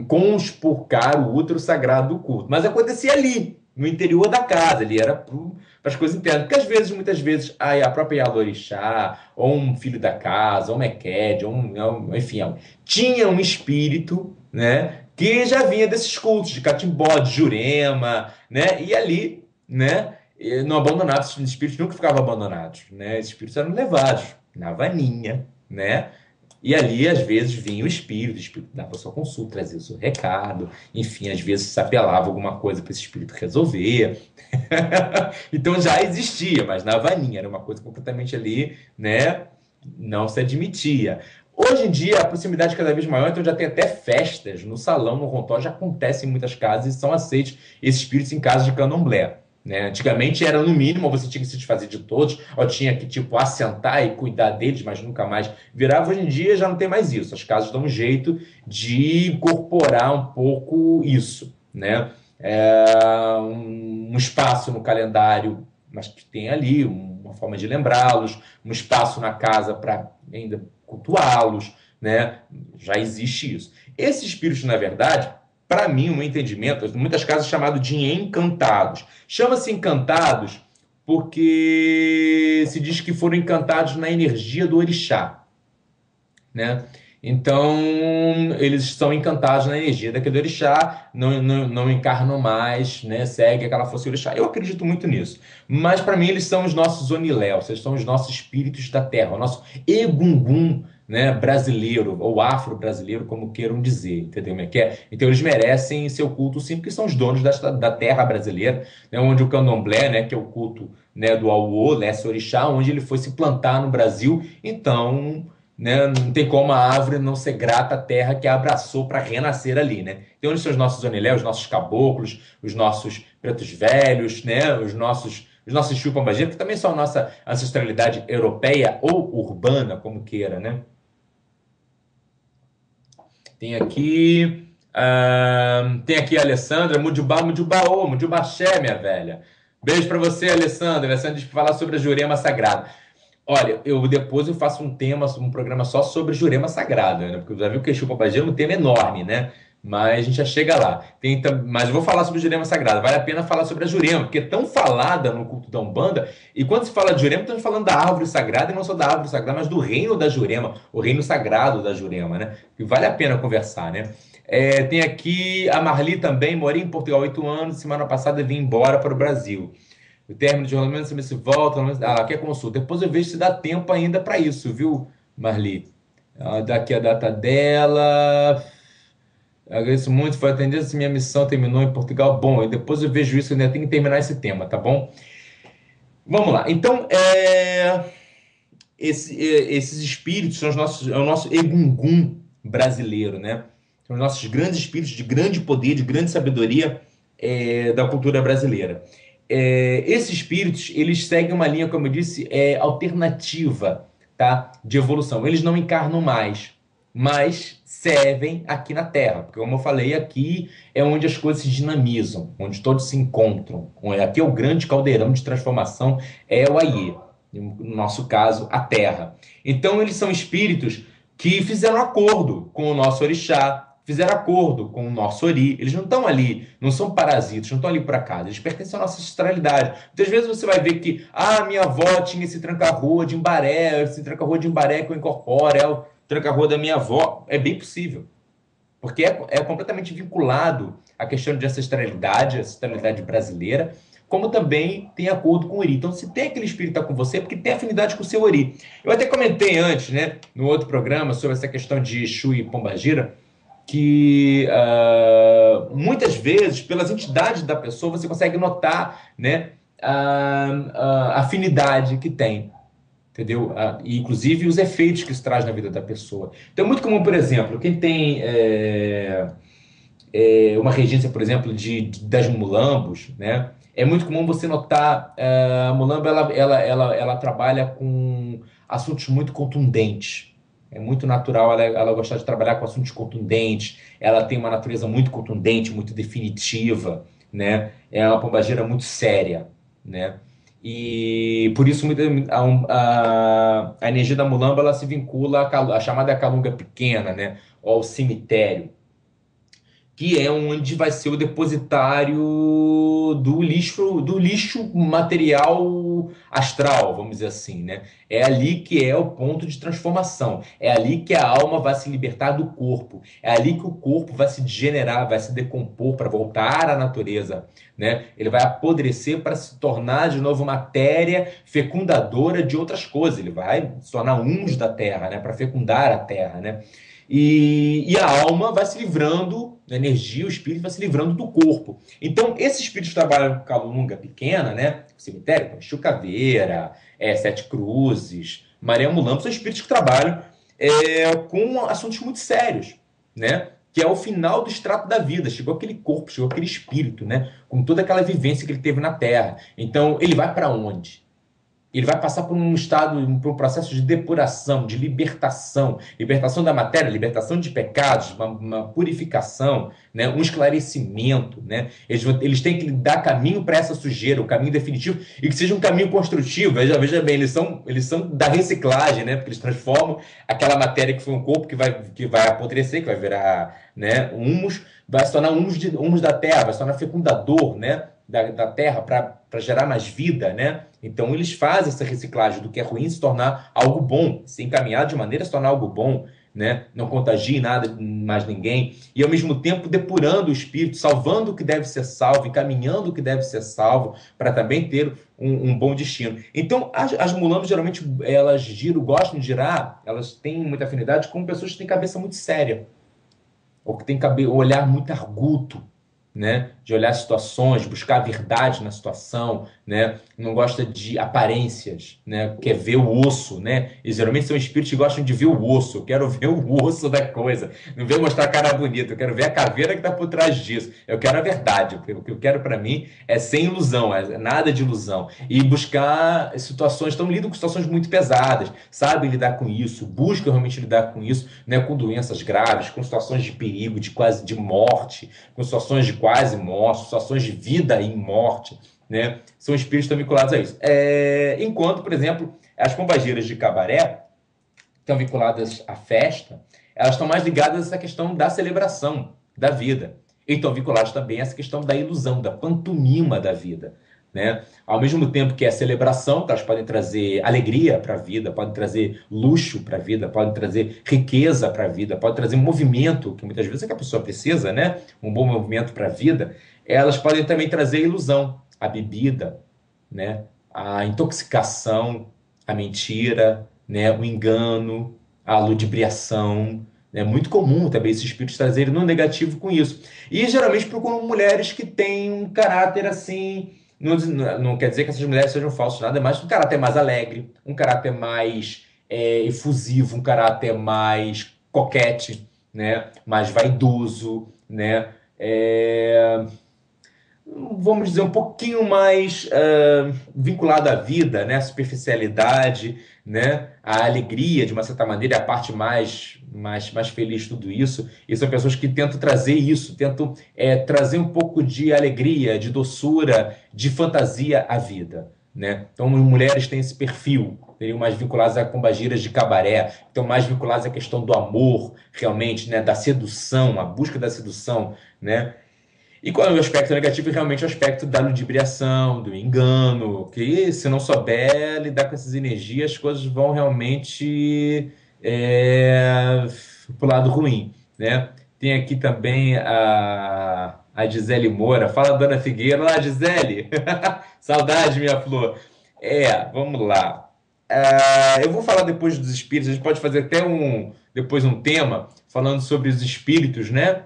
conspurcar o útero sagrado do culto. Mas acontecia ali, no interior da casa, ali era para as coisas internas. Porque às vezes, muitas vezes, a própria Yalorixá, ou um filho da casa, ou um Meked, enfim, tinha um espírito, né, que já vinha desses cultos, de Catimbó, de Jurema, né, e ali, né, não abandonava, esses espíritos nunca ficavam abandonados, né, esses espíritos eram levados na vaninha, né? E ali, às vezes, vinha o espírito dava sua consulta, trazia o seu recado, enfim, às vezes se apelava alguma coisa para esse espírito resolver. Então já existia, mas na vaninha era uma coisa completamente ali, né? Não se admitia. Hoje em dia, a proximidade é cada vez maior, então já tem até festas no salão, no rontó, já acontece em muitas casas e são aceitos esses espíritos em casas de candomblé. Né? Antigamente era no mínimo, você tinha que se desfazer de todos, ou tinha que tipo assentar e cuidar deles, mas nunca mais virava. Hoje em dia já não tem mais isso. As casas dão um jeito de incorporar um pouco isso, né? Um espaço no calendário, mas que tem ali uma forma de lembrá-los, um espaço na casa para ainda cultuá-los, né? Já existe isso. Esses espíritos, na verdade, para mim, um entendimento, em muitas casas é chamado de encantados. Chama-se encantados porque se diz que foram encantados na energia do orixá, né? Então, eles são encantados na energia daquele orixá, não encarnam mais, né? Segue aquela força do orixá. Eu acredito muito nisso. Mas, para mim, eles são os nossos oniléus, eles são os nossos espíritos da terra, o nosso egungun, né, brasileiro, ou afro-brasileiro, como queiram dizer, entendeu? Então eles merecem seu culto sim, porque são os donos da terra brasileira, né, onde o candomblé, né, que é o culto, né, do Auô, Leste Orixá, onde ele foi se plantar no Brasil. Então, né, não tem como a árvore não ser grata à terra que a abraçou para renascer ali, né? Então onde são os nossos onilé, os nossos caboclos, os nossos pretos velhos, né, os nossos Chupa-Pombagira, que também são a nossa ancestralidade europeia ou urbana, como queira, né? Tem aqui a Alessandra, Mudibaxé, minha velha. Beijo pra você, Alessandra. Alessandra diz que falar sobre a Jurema Sagrada. Olha, depois eu faço um programa só sobre Jurema Sagrada, né? Porque já viu que Exu Pombagira é um tema enorme, né? Mas a gente já chega lá. Mas eu vou falar sobre Jurema Sagrada. Vale a pena falar sobre a Jurema, porque é tão falada no culto da Umbanda. E quando se fala de Jurema, estamos falando da árvore sagrada, e não só da árvore sagrada, mas do reino da Jurema, o reino sagrado da Jurema, né? E vale a pena conversar, né? Tem aqui a Marli também. Morei em Portugal há 8 anos. Semana passada vim embora para o Brasil. O término de rolamento, se volta. Aqui é consulta. Depois eu vejo se dá tempo ainda para isso, viu, Marli? Daqui a data dela. Agradeço muito, foi atendida. Se minha missão terminou em Portugal, bom, e depois eu vejo isso, eu ainda tenho que terminar esse tema, tá bom? Vamos lá. Então, esses espíritos são é o nosso egungun brasileiro, né? São os nossos grandes espíritos de grande poder, de grande sabedoria da cultura brasileira. Esses espíritos, eles seguem uma linha, como eu disse, alternativa, tá? De evolução. Eles não encarnam mais, mas servem aqui na Terra, porque como eu falei, aqui é onde as coisas se dinamizam, onde todos se encontram. Aqui é o grande caldeirão de transformação, é o Aie, no nosso caso, a Terra. Então eles são espíritos que fizeram acordo com o nosso orixá, fizeram acordo com o nosso ori. Eles não estão ali, não são parasitas, não estão ali por acaso, eles pertencem à nossa ancestralidade. Muitas vezes você vai ver que minha avó tinha esse tranca-rua de Imbaré, que eu incorporo, é o tranca-rua da minha avó. É bem possível, porque é completamente vinculado à questão de ancestralidade brasileira, como também tem acordo com o ori. Então, se tem aquele espírito que está com você, é porque tem afinidade com o seu ori. Eu até comentei antes, né, no outro programa, sobre essa questão de Exu e Pombagira, que muitas vezes, pelas entidades da pessoa, você consegue notar, né, a afinidade que tem. entendeu? E, inclusive, os efeitos que isso traz na vida da pessoa. Então, é muito comum, por exemplo, quem tem uma regência, por exemplo, das mulambos, né? É muito comum você notar a mulamba, ela trabalha com assuntos muito contundentes. É muito natural ela gostar de trabalhar com assuntos contundentes. Ela tem uma natureza muito contundente, muito definitiva, né? É uma pombagira muito séria, né? E por isso a energia da mulamba ela se vincula à chamada calunga pequena, né? Ou ao cemitério, que é onde vai ser o depositário do lixo material astral, vamos dizer assim, né? É ali que é o ponto de transformação. É ali que a alma vai se libertar do corpo. É ali que o corpo vai se degenerar, vai se decompor para voltar à natureza, né? Ele vai apodrecer para se tornar de novo matéria fecundadora de outras coisas. Ele vai se tornar humus da terra, né? Para fecundar a terra, né? E a alma vai se livrando, a energia, o espírito vai se livrando do corpo. Então, esses espíritos trabalham com calunga pequena, né? O cemitério, Exu Caveira, Sete Cruzes, Maria Mulamba, são espíritos que trabalham com assuntos muito sérios, né? Que é o final do extrato da vida. Chegou aquele corpo, chegou aquele espírito, né? Com toda aquela vivência que ele teve na Terra. Então, ele vai para onde? Ele vai passar por por um processo de depuração, de libertação da matéria, libertação de pecados, uma purificação, né? Um esclarecimento, né? Eles têm que dar caminho para essa sujeira, o caminho definitivo, e que seja um caminho construtivo. Veja bem, eles são da reciclagem, né? Porque eles transformam aquela matéria que foi um corpo que vai apodrecer, que vai virar, né, humus, vai se tornar humus da terra, vai se tornar fecundador, né? Da terra para gerar mais vida, né? Então eles fazem essa reciclagem do que é ruim se tornar algo bom, se encaminhar de maneira a se tornar algo bom, né? Não contagie nada mais ninguém, e ao mesmo tempo depurando o espírito, salvando o que deve ser salvo, encaminhando o que deve ser salvo, para também ter um bom destino. Então as mulambas geralmente gostam de girar, elas têm muita afinidade com pessoas que têm cabeça muito séria, ou que têm olhar muito arguto, né? De olhar situações, buscar a verdade na situação, né? Não gosta de aparências, né? Quer ver o osso, né? E geralmente são espíritos que gostam de ver o osso. Eu quero ver o osso da coisa. Não ver mostrar a cara bonita. Eu quero ver a caveira que está por trás disso. Eu quero a verdade. O que eu quero para mim é sem ilusão, é nada de ilusão. E buscar situações, estão lidando com situações muito pesadas, sabem lidar com isso, buscam realmente lidar com isso, né? Com doenças graves, com situações de perigo, de morte, com situações de quase morte, situações de vida e morte, né? São espíritos que estão vinculados a isso. Enquanto, por exemplo, as pombagiras de cabaré estão vinculadas à festa, elas estão mais ligadas a essa questão da celebração da vida. E estão vinculadas também a essa questão da ilusão, da pantomima da vida, né? Ao mesmo tempo que é celebração, que elas podem trazer alegria para a vida, podem trazer luxo para a vida, podem trazer riqueza para a vida, podem trazer movimento, que muitas vezes é que a pessoa precisa, né? Um bom movimento para a vida. Elas podem também trazer ilusão, a bebida, né? A intoxicação, a mentira, né? O engano, a ludibriação. É muito comum também esses espíritos trazerem no negativo com isso. E geralmente procuram mulheres que têm um caráter assim. Não quer dizer que essas mulheres sejam falsas, nada mais. Um caráter mais alegre, um caráter mais efusivo, um caráter mais coquete, né? Mais vaidoso, né? Vamos dizer, um pouquinho mais vinculado à vida, né? A superficialidade, né? A alegria, de uma certa maneira, é a parte mais feliz de tudo isso. E são pessoas que tentam trazer isso, tentam trazer um pouco de alegria, de doçura, de fantasia à vida, né? Então, mulheres têm esse perfil, teriam mais vinculadas a pombagiras de cabaré, estão mais vinculadas à questão do amor, realmente, né? Da sedução, a busca da sedução, né? E qual é o aspecto negativo? Realmente o aspecto da ludibriação, do engano, que se não souber lidar com essas energias, as coisas vão realmente pro lado ruim, né? Tem aqui também a Gisele Moura. Fala, Dona Figueira. Olá, Gisele! Saudade, minha flor. Vamos lá. Eu vou falar depois dos espíritos, a gente pode fazer até depois um tema falando sobre os espíritos, né?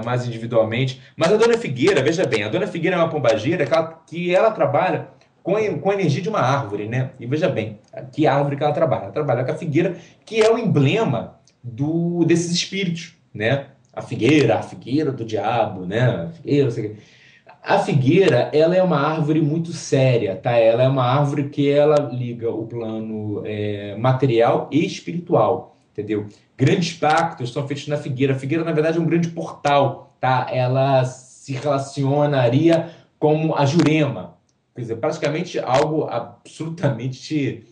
Mais individualmente. Mas a Dona Figueira, veja bem, a Dona Figueira é uma pombagira que ela trabalha com a energia de uma árvore, né? E veja bem, que árvore que ela trabalha? Ela trabalha com a figueira, que é o emblema desses espíritos, né? A figueira do diabo, né? A figueira, não sei o quê. A figueira, ela é uma árvore muito séria, tá? Ela é uma árvore que ela liga o plano material e espiritual, entendeu? Grandes pactos são feitos na figueira. A figueira, na verdade, é um grande portal, tá? Ela se relacionaria como a Jurema. Quer dizer, praticamente algo absolutamente...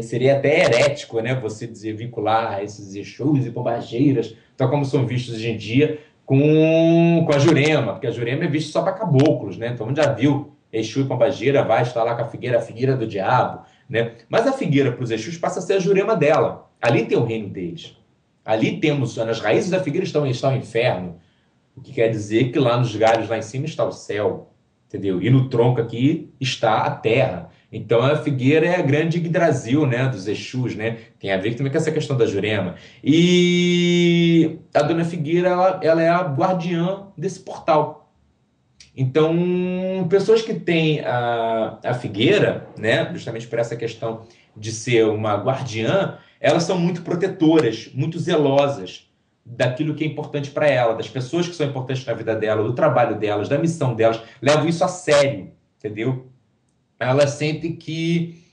seria até herético, né? Você dizer, vincular esses Exus e Pombageiras, tal como são vistos hoje em dia, com a Jurema, porque a Jurema é vista só para caboclos, né? Então, já viu Exu e Pombagira, vai estar lá com a figueira do diabo, né? Mas a figueira para os Exus passa a ser a Jurema dela. Ali tem o reino deles. Ali temos, nas raízes da figueira está o inferno, o que quer dizer que lá nos galhos, lá em cima, está o céu, entendeu? E no tronco aqui está a terra. Então a figueira é a grande Yggdrasil, né, dos Exus, né? Tem a ver também com essa questão da Jurema. E a Dona Figueira, ela é a guardiã desse portal. Então, pessoas que têm a figueira, né, justamente por essa questão de ser uma guardiã, elas são muito protetoras, muito zelosas daquilo que é importante para ela, das pessoas que são importantes na vida dela, do trabalho delas, da missão delas, levam isso a sério, entendeu? Elas sentem que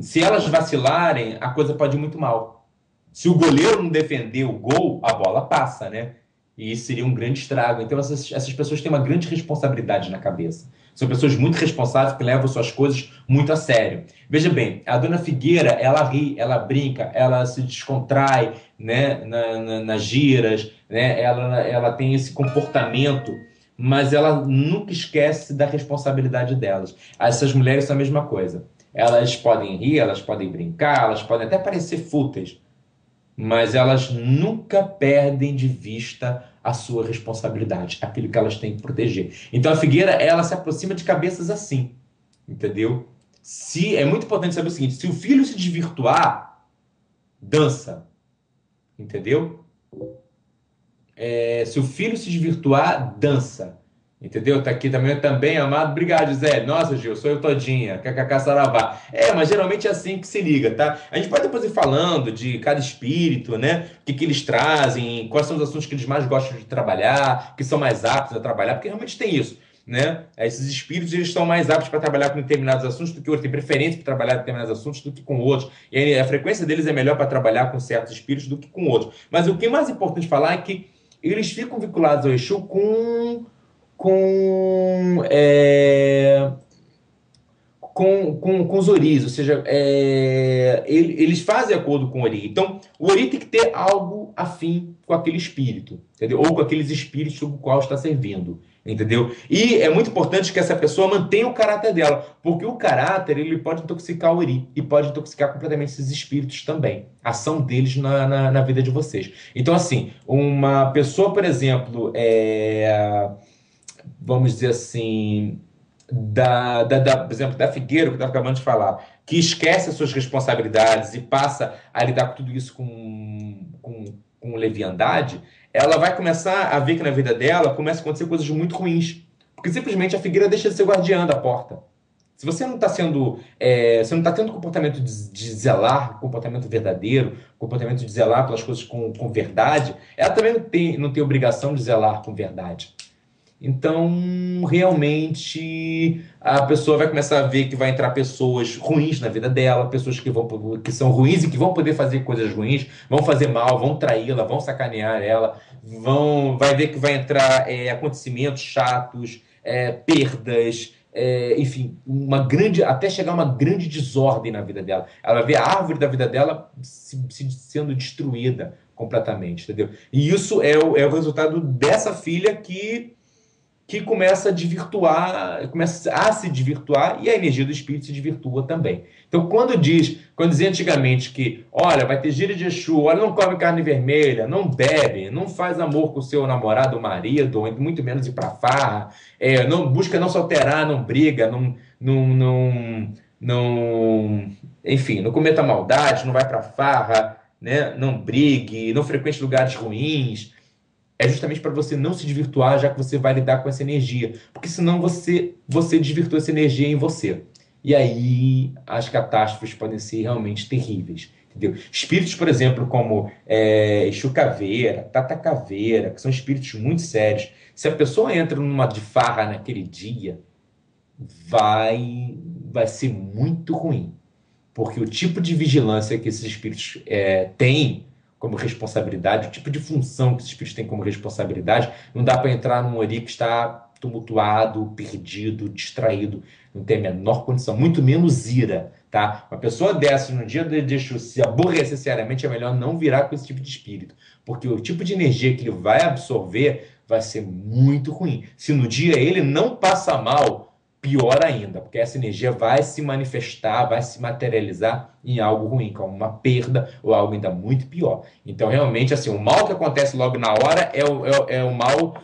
se elas vacilarem, a coisa pode ir muito mal. Se o goleiro não defender o gol, a bola passa, né? E isso seria um grande estrago. Então, essas pessoas têm uma grande responsabilidade na cabeça. São pessoas muito responsáveis que levam suas coisas muito a sério. Veja bem, a Dona Figueira, ela ri, ela brinca, ela se descontrai, né, nas giras, né? Ela tem esse comportamento, mas ela nunca esquece da responsabilidade delas. Essas mulheres são a mesma coisa. Elas podem rir, elas podem brincar, elas podem até parecer fúteis, mas elas nunca perdem de vista a sua responsabilidade, aquilo que elas têm que proteger. Então a figueira, ela se aproxima de cabeças assim, entendeu? É muito importante saber o seguinte: se o filho se desvirtuar, dança, entendeu? Se o filho se desvirtuar, dança. Entendeu? Tá aqui também, amado. Obrigado, Gisele. Nossa, Gil, sou eu todinha. KKK Saravá. Mas geralmente é assim que se liga, tá? A gente pode depois ir falando de cada espírito, né? O que eles trazem, quais são os assuntos que eles mais gostam de trabalhar, que são mais aptos a trabalhar, porque realmente tem isso, né? Esses espíritos, eles estão mais aptos para trabalhar com determinados assuntos do que outros, têm preferência para trabalhar com determinados assuntos do que com outros. E aí, a frequência deles é melhor para trabalhar com certos espíritos do que com outros. Mas o que é mais importante falar é que eles ficam vinculados ao Exu com os Oris, ou seja, eles fazem acordo com o Ori. Então, o Ori tem que ter algo afim com aquele espírito, entendeu? Ou com aqueles espíritos sobre o qual está servindo, entendeu? E é muito importante que essa pessoa mantenha o caráter dela, porque o caráter, ele pode intoxicar o Ori e pode intoxicar completamente esses espíritos também, a ação deles na vida de vocês. Então, assim, uma pessoa, por exemplo, vamos dizer assim, por exemplo, da Figueira, que eu estava acabando de falar, que esquece as suas responsabilidades e passa a lidar com tudo isso com leviandade, ela vai começar a ver que na vida dela começa a acontecer coisas muito ruins. Porque simplesmente a Figueira deixa de ser guardiã da porta. Se você não está sendo, você não está tendo comportamento de zelar, comportamento verdadeiro, comportamento de zelar pelas coisas com verdade, ela também não tem obrigação de zelar com verdade. Então, realmente, a pessoa vai começar a ver que vai entrar pessoas ruins na vida dela, pessoas que são ruins e que vão poder fazer coisas ruins, vão fazer mal, vão traí-la, vão sacanear ela, vai ver que vai entrar acontecimentos chatos, perdas, enfim, até chegar uma grande desordem na vida dela. Ela vê a árvore da vida dela sendo destruída completamente, entendeu? E isso é o resultado dessa filha que começa a se desvirtuar e a energia do espírito se desvirtua também. Então, quando dizia antigamente que, olha, vai ter gira de Exu, olha, não come carne vermelha, não bebe, não faz amor com o seu namorado ou marido, ou muito menos ir pra farra, não busca não se alterar, não briga, enfim, não cometa maldade, não vai pra farra, né, não brigue, não frequente lugares ruins. é justamente para você não se desvirtuar, já que você vai lidar com essa energia. Porque senão você desvirtua essa energia em você. E aí as catástrofes podem ser realmente terríveis. Entendeu? Espíritos, por exemplo, como Exu Caveira, Tata Caveira, que são espíritos muito sérios. Se a pessoa entra numa de farra naquele dia, vai ser muito ruim. Porque o tipo de vigilância que esses espíritos têm como responsabilidade, o tipo de função que esses espíritos têm como responsabilidade, não dá para entrar num ori que está tumultuado, perdido, distraído, não tem a menor condição, muito menos ira, tá? Uma pessoa dessa, no dia de Exu, se aborrecer seriamente, é melhor não virar com esse tipo de espírito, porque o tipo de energia que ele vai absorver vai ser muito ruim. Se no dia ele não passa mal, pior ainda, porque essa energia vai se manifestar, vai se materializar em algo ruim, como uma perda ou algo ainda muito pior. Então, realmente, assim, o mal que acontece logo na hora é o mal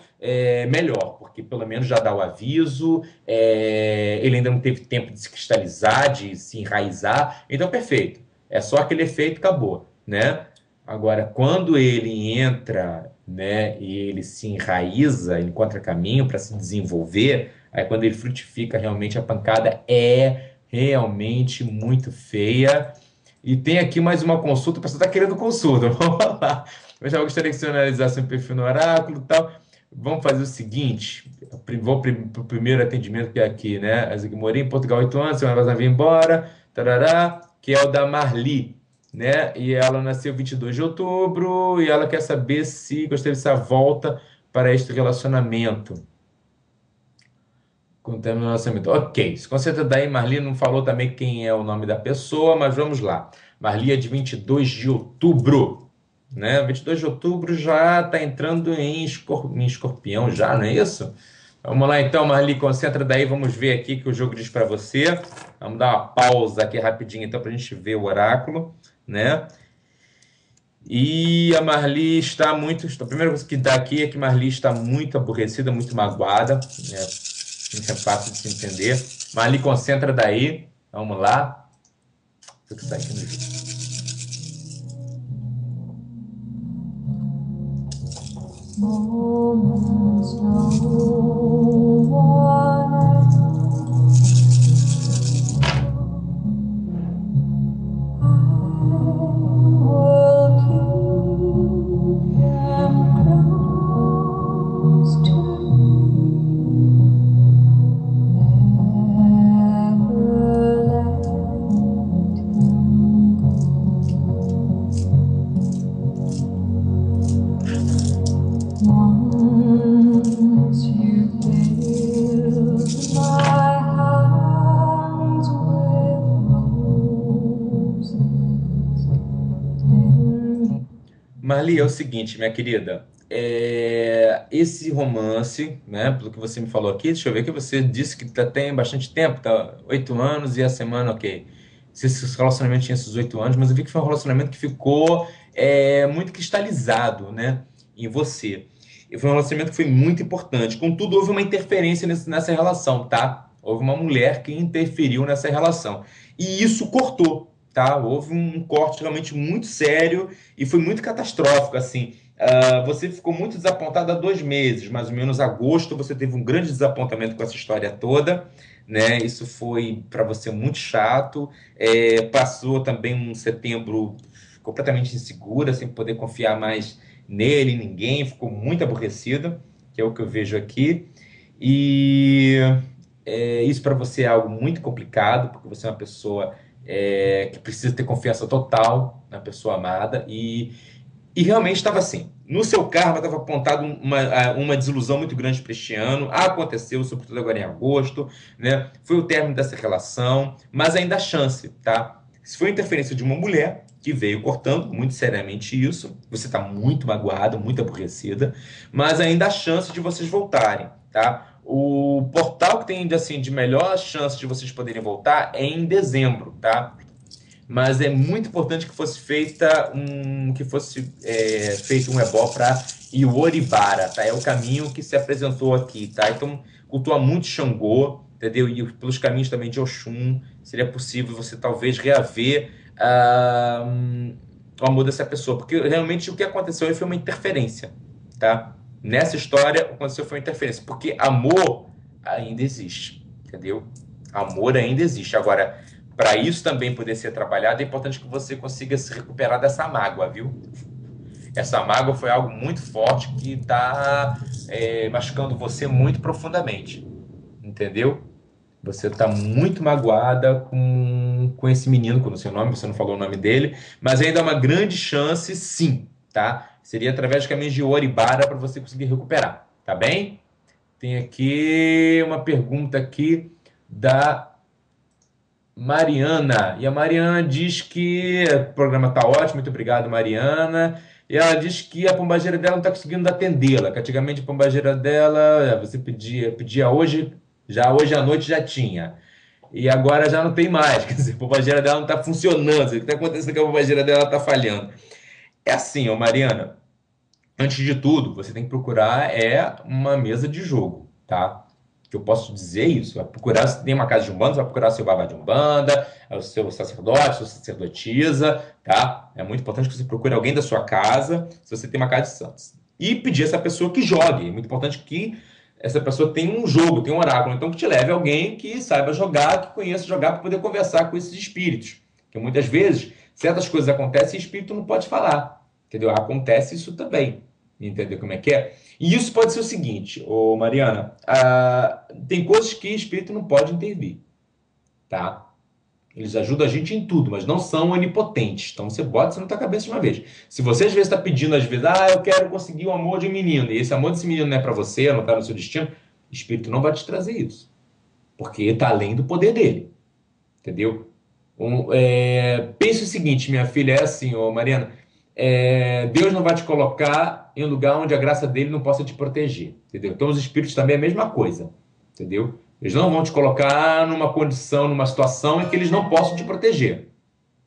melhor, porque pelo menos já dá o aviso, ele ainda não teve tempo de se cristalizar, de se enraizar, então perfeito. É só aquele efeito, acabou, né? Agora, quando ele entra, né, e ele se enraiza, ele encontra caminho para se desenvolver, aí quando ele frutifica, realmente a pancada é realmente muito feia. E tem aqui mais uma consulta, a pessoa está querendo consulta, vamos lá. Eu já gostaria que você analisasse um perfil no oráculo e tal. Vamos fazer o seguinte, vou para o primeiro atendimento que é aqui, né? Essa aqui, morei em Portugal 8 anos, semana passada vim embora, tarará, que é o da Marli, né? E ela nasceu 22 de outubro e ela quer saber se gostaria dessa volta para este relacionamento. Com o término do relacionamento. Ok, se concentra daí, Marli não falou também quem é o nome da pessoa, mas vamos lá. Marli é de 22 de outubro, né? 22 de outubro já está entrando em escorpião já, não é isso? Vamos lá então, Marli, concentra daí, vamos ver aqui que o jogo diz para você. Vamos dar uma pausa aqui rapidinho então para a gente ver o oráculo, né? E a Marli está muito... A primeira coisa que dá aqui é que Marli está muito aborrecida, muito magoada, né? Isso é fácil de se entender. Marli, concentra daí. Vamos lá. Vou fixar aqui no vídeo. Marli, é o seguinte, minha querida, esse romance, né, pelo que você me falou aqui, deixa eu ver que você disse que tem bastante tempo, tá, 8 anos e a semana, ok. Se esse relacionamento tinha esses 8 anos, mas eu vi que foi um relacionamento que ficou muito cristalizado, né, em você. E foi um relacionamento que foi muito importante. Contudo, houve uma interferência nessa relação, tá? Houve uma mulher que interferiu nessa relação. E isso cortou, tá? Houve um corte realmente muito sério e foi muito catastrófico, assim. Você ficou muito desapontado há 2 meses, mais ou menos agosto, você teve um grande desapontamento com essa história toda, né? Isso foi para você muito chato. Passou também um setembro completamente insegura, sem poder confiar mais nele, ninguém, ficou muito aborrecido, que é o que eu vejo aqui. E isso para você é algo muito complicado, porque você é uma pessoa que precisa ter confiança total na pessoa amada e realmente estava assim. No seu karma estava apontado uma desilusão muito grande para este ano. Aconteceu, sobretudo agora em agosto, né? Foi o término dessa relação, mas ainda há chance, tá? Se foi a interferência de uma mulher que veio cortando muito seriamente isso, você está muito magoada, muito aborrecida, mas ainda há chance de vocês voltarem, tá? O portal que tem assim, de melhor chance de vocês poderem voltar é em dezembro, tá? Mas é muito importante que fosse feito um ebó para Ioribara, tá? É o caminho que se apresentou aqui, tá? Então, cultua muito Xangô, entendeu? E pelos caminhos também de Oxum, seria possível você talvez reaver o amor dessa pessoa, porque realmente o que aconteceu aí foi uma interferência, tá? nessa história aconteceu foi interferência, porque amor ainda existe, entendeu? Amor ainda existe. Agora, para isso também poder ser trabalhado, é importante que você consiga se recuperar dessa mágoa, viu? Essa mágoa foi algo muito forte que está machucando você muito profundamente, entendeu? Você está muito magoada com esse menino, com o seu nome, você não falou o nome dele, mas ainda há uma grande chance, sim, tá? Seria através de caminhos de Oribara para você conseguir recuperar, tá bem? Tem aqui uma pergunta aqui da Mariana. E a Mariana diz que o programa está ótimo, muito obrigado, Mariana. E ela diz que a pombageira dela não está conseguindo atendê-la, que antigamente a pombageira dela, você pedia hoje, já hoje à noite já tinha. E agora já não tem mais, quer dizer, a pombageira dela não está funcionando, o que está acontecendo é que a pombageira dela está falhando. É assim, ó, Mariana, antes de tudo, você tem que procurar uma mesa de jogo, tá? Que eu posso dizer isso. Vai procurar, se tem uma casa de umbanda, vai procurar seu babá de umbanda, o seu sacerdote, sua sacerdotisa, tá? É muito importante que você procure alguém da sua casa, se você tem uma casa de santos. E pedir a essa pessoa que jogue. É muito importante que essa pessoa tenha um jogo, tenha um oráculo. Então, que te leve alguém que saiba jogar, que conheça jogar, para poder conversar com esses espíritos. Porque muitas vezes, certas coisas acontecem e o espírito não pode falar. Entendeu? Acontece isso também. Entendeu como é que é? E isso pode ser o seguinte, ô Mariana, tem coisas que o espírito não pode intervir, tá? Eles ajudam a gente em tudo, mas não são onipotentes. Então você bota isso na tua cabeça de uma vez. Se você às vezes está pedindo, às vezes, eu quero conseguir o amor de um menino, e esse amor desse menino não é para você, não está no seu destino, o espírito não vai te trazer isso. Porque está além do poder dele. Entendeu? Pense o seguinte, minha filha, é assim, ô Mariana, Deus não vai te colocar em um lugar onde a graça dele não possa te proteger, entendeu? Então os espíritos também é a mesma coisa, entendeu? Eles não vão te colocar numa condição, numa situação em que eles não possam te proteger,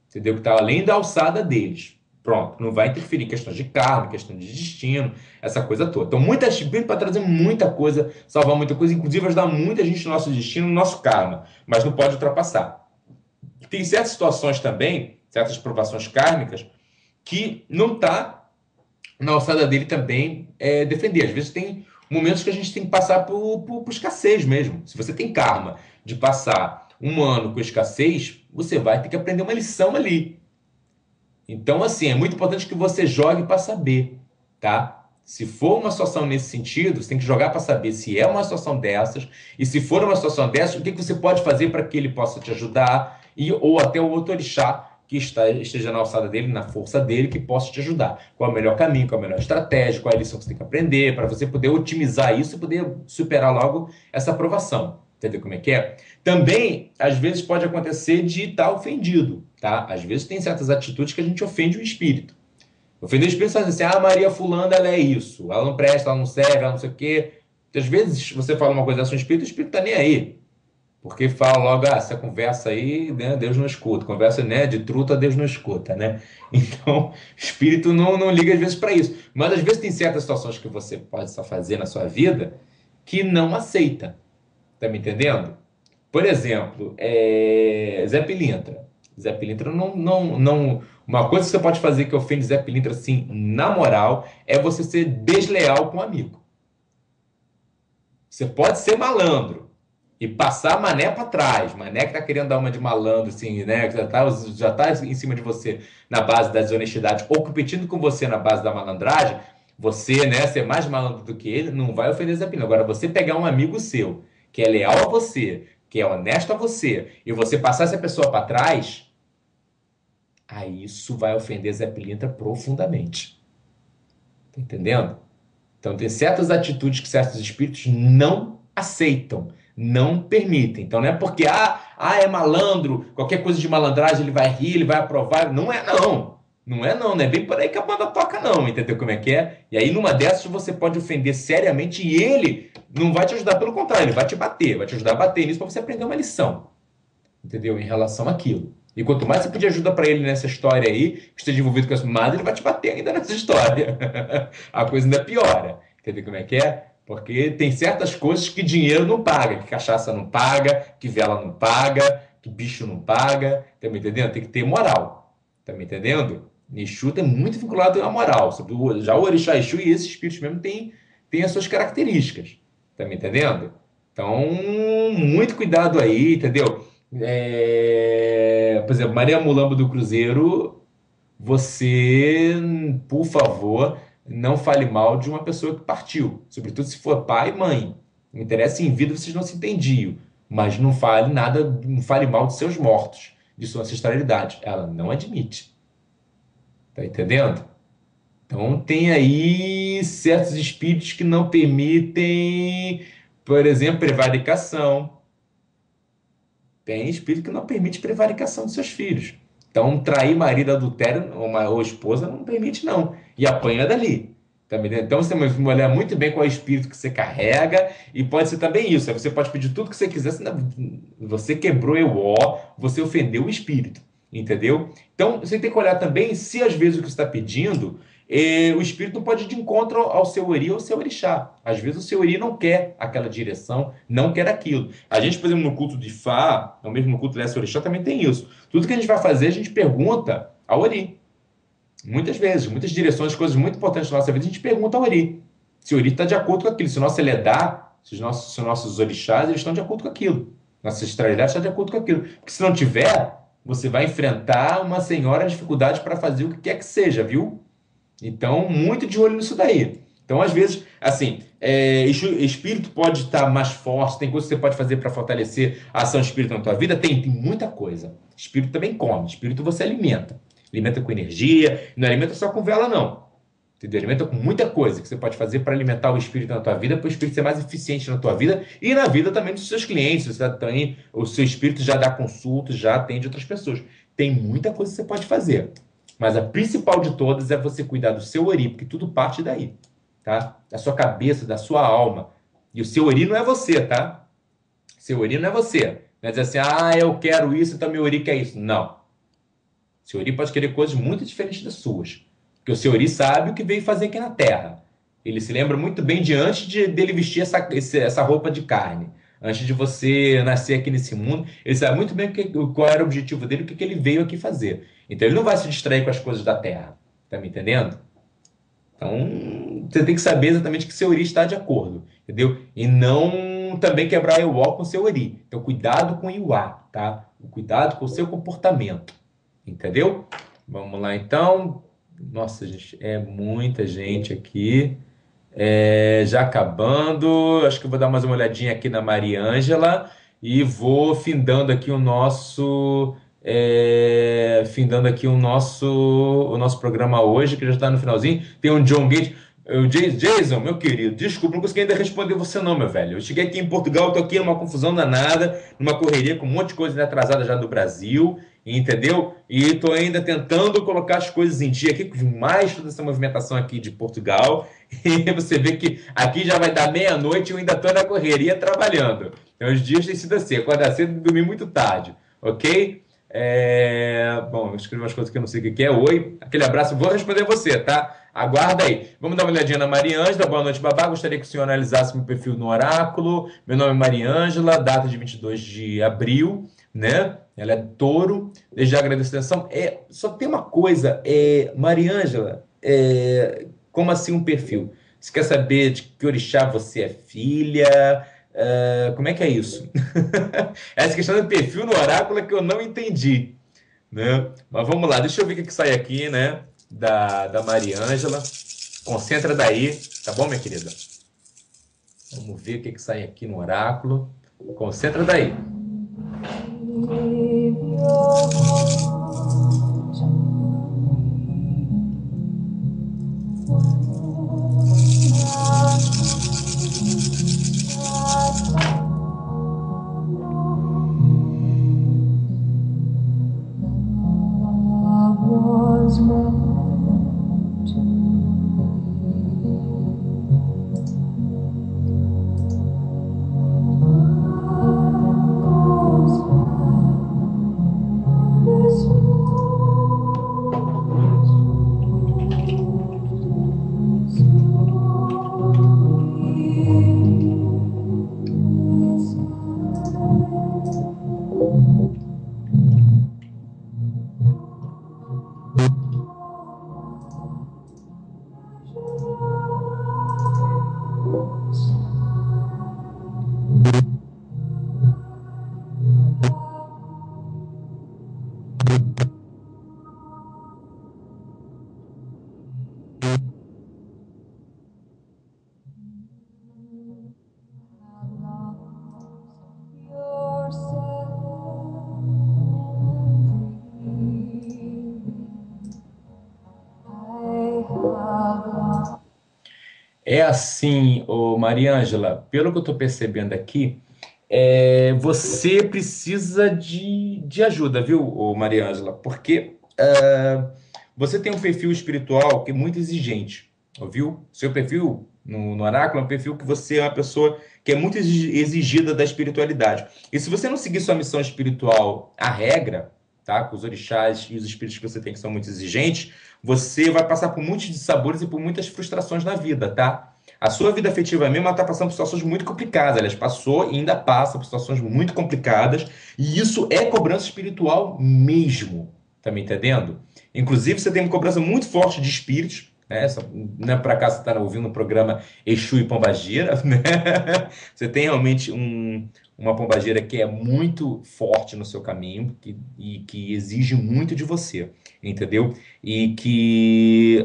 entendeu? Que está além da alçada deles. Pronto, não vai interferir em questões de karma, questão de destino, essa coisa toda. Então, muita espírito para trazer muita coisa, salvar muita coisa, inclusive ajudar muita gente no nosso destino, no nosso karma, mas não pode ultrapassar. Tem certas situações também, certas provações kármicas, que não está na alçada dele também defender. Às vezes tem momentos que a gente tem que passar por escassez mesmo. Se você tem karma de passar um ano com escassez, você vai ter que aprender uma lição ali. Então, assim, é muito importante que você jogue para saber, tá? Se for uma situação nesse sentido, você tem que jogar para saber se é uma situação dessas, e se for uma situação dessas, o que você pode fazer para que ele possa te ajudar, ou até o outro orixá que esteja na alçada dele, na força dele, que possa te ajudar. Qual é o melhor caminho, qual é a melhor estratégia, qual é a lição que você tem que aprender, para você poder otimizar isso e poder superar logo essa aprovação. Entendeu como é que é? Também, às vezes, pode acontecer de estar ofendido, tá? Às vezes tem certas atitudes que a gente ofende o espírito. Ofender o espírito faz assim, Maria fulana, ela é isso, ela não presta, ela não serve, ela não sei o quê. Às vezes, você fala uma coisa dessa no espírito, o espírito tá nem aí. Porque fala logo, essa conversa aí, né, Deus não escuta. Conversa, né, de truta, Deus não escuta, né? Então, o espírito não liga às vezes para isso. Mas às vezes tem certas situações que você pode só fazer na sua vida que não aceita. Tá me entendendo? Por exemplo, Zé Pilintra. Zé Pilintra não... Uma coisa que você pode fazer que ofende Zé Pilintra, assim, na moral, é você ser desleal com um amigo. Você pode ser malandro e passar mané para trás. Mané que tá querendo dar uma de malandro, assim, né? Que já tá em cima de você na base da desonestidade ou competindo com você na base da malandragem. Você, né, ser mais malandro do que ele, não vai ofender Zé Pilintra. Agora, você pegar um amigo seu que é leal a você, que é honesto a você, e você passar essa pessoa para trás, aí isso vai ofender Zé Pilintra profundamente. Tá entendendo? Então, tem certas atitudes que certos espíritos não aceitam, não permitem. Então, não é porque, é malandro, qualquer coisa de malandragem ele vai rir, ele vai aprovar. Não é não. Não é bem por aí que a banda toca não, entendeu como é que é? E aí, numa dessas, você pode ofender seriamente e ele não vai te ajudar, pelo contrário, ele vai te bater, vai te ajudar a bater nisso para você aprender uma lição, entendeu? Em relação àquilo. E quanto mais você pedir ajuda para ele nessa história aí, que esteja envolvido com isso, mais ele vai te bater ainda nessa história. A coisa ainda piora, entendeu como é que é? Porque tem certas coisas que dinheiro não paga, que cachaça não paga, que vela não paga, que bicho não paga, tá me entendendo? Tem que ter moral, tá me entendendo? Exu é muito vinculado à moral. Já o orixá Exu e esses espíritos mesmo tem tem as suas características. Tá me entendendo? Então, muito cuidado aí, entendeu? Por exemplo, Maria Mulamba do Cruzeiro, você, por favor, não fale mal de uma pessoa que partiu, sobretudo se for pai e mãe. Não interessa, em vida vocês não se entendiam, mas não fale nada, não fale mal de seus mortos, de sua ancestralidade. Ela não admite. Tá entendendo? Então tem aí certos espíritos que não permitem, por exemplo, prevaricação. Tem espírito que não permite prevaricação de seus filhos. Então, trair marido, adultério ou esposa não permite, não. E apanha dali. Tá me entendendo? Então, você tem que olhar muito bem qual é o espírito que você carrega. E pode ser também isso. Aí você pode pedir tudo que você quiser. Senão você quebrou o você ofendeu o espírito. Entendeu? Então, você tem que olhar também se às vezes o que você está pedindo, o espírito não pode ir de encontro ao seu ori ou ao seu orixá. Às vezes o seu ori não quer aquela direção, não quer aquilo. A gente, por exemplo, no culto de Fá, ou mesmo no culto de Leste Orixá, também tem isso. Tudo que a gente vai fazer, a gente pergunta ao ori. Muitas vezes, muitas direções, coisas muito importantes na nossa vida, a gente pergunta ao ori. Se o ori está de acordo com aquilo, se o nosso Eledá, se os nossos orixás, eles estão de acordo com aquilo. Nossa ancestralidade está de acordo com aquilo. Porque se não tiver, você vai enfrentar uma senhora dificuldade para fazer o que quer que seja, viu? Então, muito de olho nisso daí. Então, às vezes, assim, espírito pode estar mais forte, tem coisas que você pode fazer para fortalecer a ação espírita na tua vida? Tem muita coisa. Espírito também come, espírito você alimenta. Alimenta com energia, não alimenta só com vela, não. Entendeu? Alimenta com muita coisa que você pode fazer para alimentar o espírito na tua vida, para o espírito ser mais eficiente na tua vida e na vida também dos seus clientes. Você também, o seu espírito já dá consulta, já atende outras pessoas. Tem muita coisa que você pode fazer. Mas a principal de todas é você cuidar do seu ori, porque tudo parte daí, tá? Da sua cabeça, da sua alma. E o seu ori não é você, tá? Seu ori não é você. Não é dizer assim, eu quero isso, então meu ori quer isso. Não. Seu ori pode querer coisas muito diferentes das suas. Porque o seu ori sabe o que veio fazer aqui na Terra. Ele se lembra muito bem de antes dele vestir essa roupa de carne. Antes de você nascer aqui nesse mundo, ele sabe muito bem qual era o objetivo dele, o que ele veio aqui fazer. Então ele não vai se distrair com as coisas da Terra. Tá me entendendo? Então você tem que saber exatamente que seu ori está de acordo. Entendeu? E não também quebrar o Iwa com o seu ori. Então cuidado com o Iwa, tá? Cuidado com o seu comportamento. Entendeu? Vamos lá então. Nossa, gente, é muita gente aqui. Já acabando. Acho que eu vou dar mais uma olhadinha aqui na Maria Ângela e vou findando aqui o nosso programa hoje, que já está no finalzinho. Tem um John Gates. Jason, meu querido, desculpa, não consegui ainda responder você não, meu velho. Eu cheguei aqui em Portugal, tô aqui numa confusão danada, numa correria com um monte de coisa atrasada já do Brasil, entendeu? E tô ainda tentando colocar as coisas em dia aqui, com mais toda essa movimentação aqui de Portugal. E você vê que aqui já vai dar meia-noite e eu ainda tô na correria trabalhando. Então os dias têm sido assim, acordar cedo e dormir muito tarde, ok? Bom, eu escrevi umas coisas que eu não sei o que é. Oi, aquele abraço, vou responder você, tá? Aguarda aí. Vamos dar uma olhadinha na Maria Ângela. Boa noite, babá. Gostaria que o senhor analisasse meu perfil no oráculo. Meu nome é Maria Ângela, data de 22 de abril, né? Ela é touro. Desde já agradeço a atenção. Só tem uma coisa, Maria Ângela, como assim um perfil? Você quer saber de que orixá você é filha? Como é que é isso? Essa questão do perfil no oráculo é que eu não entendi, né? Mas vamos lá, deixa eu ver o que sai aqui, né? Da Maria Ângela. Concentra daí, tá bom, minha querida? Vamos ver o que sai aqui no oráculo. Concentra daí. É assim, ô Mariângela, pelo que eu estou percebendo aqui, você precisa de ajuda, viu, ô Mariângela? Porque você tem um perfil espiritual que é muito exigente, ouviu? Seu perfil no oráculo é um perfil que você é uma pessoa que é muito exigida da espiritualidade. E se você não seguir sua missão espiritual à regra, tá? Com os orixás e os espíritos que você tem que são muito exigentes, você vai passar por muitos dissabores e por muitas frustrações na vida, tá? A sua vida afetiva mesmo está passando por situações muito complicadas. Aliás, passou e ainda passa por situações muito complicadas. E isso é cobrança espiritual mesmo. Tá me entendendo? Inclusive, você tem uma cobrança muito forte de espíritos. Né? Não é por acaso você está ouvindo o programa Exu e Pombagira. Né? Você tem realmente uma pombagira que é muito forte no seu caminho e que exige muito de você, entendeu? E que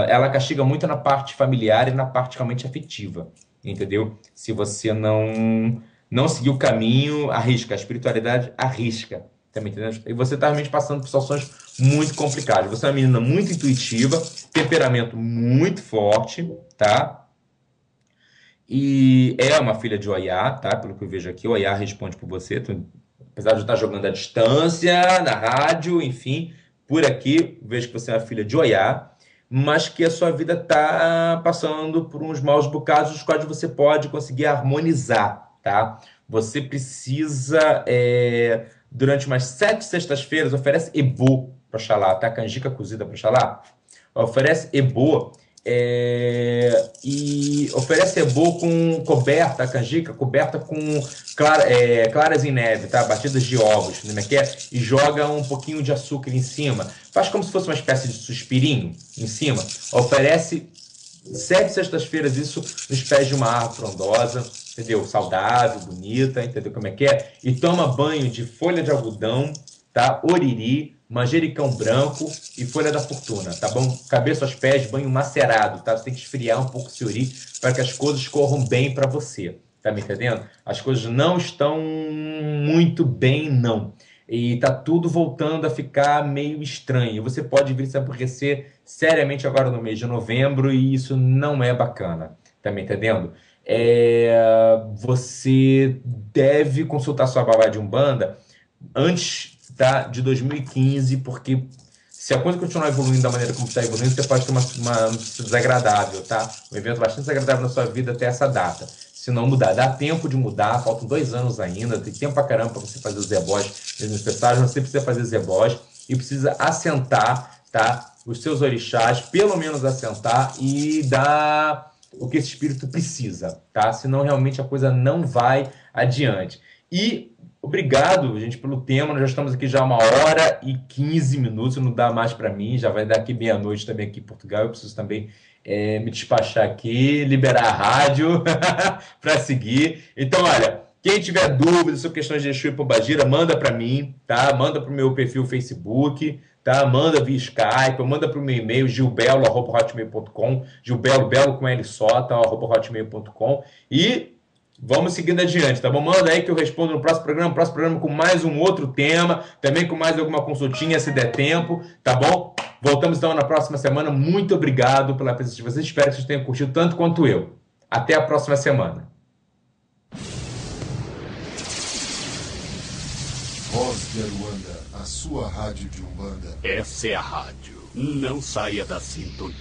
ela castiga muito na parte familiar e na parte realmente afetiva, entendeu? Se você não seguir o caminho, arrisca. A espiritualidade arrisca, tá me entendendo? E você está realmente passando por situações muito complicadas. Você é uma menina muito intuitiva, temperamento muito forte, tá? E é uma filha de Oiá, tá? Pelo que eu vejo aqui, Oiá responde por você. Apesar de eu estar jogando à distância, na rádio, enfim, por aqui, vejo que você é uma filha de Oiá, mas que a sua vida está passando por uns maus bocados, os quais você pode conseguir harmonizar, tá? Você precisa, durante umas 7 sextas-feiras, oferece ebô para Oxalá, tá? Canjica cozida para Oxalá. Oferece ebô. E oferece ebô com coberta, a canjica, coberta com claras em neve, tá? Batidas de ovos, né? E joga um pouquinho de açúcar em cima. Faz como se fosse uma espécie de suspirinho em cima. Oferece 7 sextas-feiras isso nos pés de uma árvore frondosa, entendeu? Saudável, bonita, entendeu como é que é? E toma banho de folha de algodão, tá? Oriri, manjericão branco e folha da fortuna, tá bom? Cabeça aos pés, banho macerado, tá? Você tem que esfriar um pouco esse uri para que as coisas corram bem para você, tá me entendendo? As coisas não estão muito bem, não. E tá tudo voltando a ficar meio estranho. Você pode vir se aborrecer seriamente agora no mês de novembro e isso não é bacana, tá me entendendo? Você deve consultar sua babá de Umbanda antes, tá, de 2015, porque se a coisa continuar evoluindo da maneira como está evoluindo, você pode ter uma desagradável, tá? Um evento bastante desagradável na sua vida até essa data. Se não mudar, dá tempo de mudar, faltam 2 anos ainda, tem tempo pra caramba para você fazer os ebós necessários, você precisa fazer os ebós e precisa assentar, tá? Os seus orixás, pelo menos assentar e dar o que esse espírito precisa, tá? Senão realmente a coisa não vai adiante. E obrigado, gente, pelo tema. Nós já estamos aqui já 1h15, não dá mais para mim, já vai dar aqui meia-noite também aqui em Portugal. Eu preciso também me despachar aqui, liberar a rádio para seguir. Então, olha, quem tiver dúvidas sobre questões de Exu e Pombagira, manda para mim, tá? Manda para o meu perfil Facebook, tá? Manda via Skype, manda para o meu e-mail, gilbelo@hotmail.com, Gilbelo, belo com L só, tá? @hotmail.com. E vamos seguindo adiante, tá bom? Manda aí que eu respondo no próximo programa com mais um outro tema, também com mais alguma consultinha, se der tempo, tá bom? Voltamos então na próxima semana. Muito obrigado pela presença de vocês. Espero que vocês tenham curtido tanto quanto eu. Até a próxima semana. Voz de Aruanda, a sua rádio de Umbanda. Essa é a rádio. Não saia da sintonia.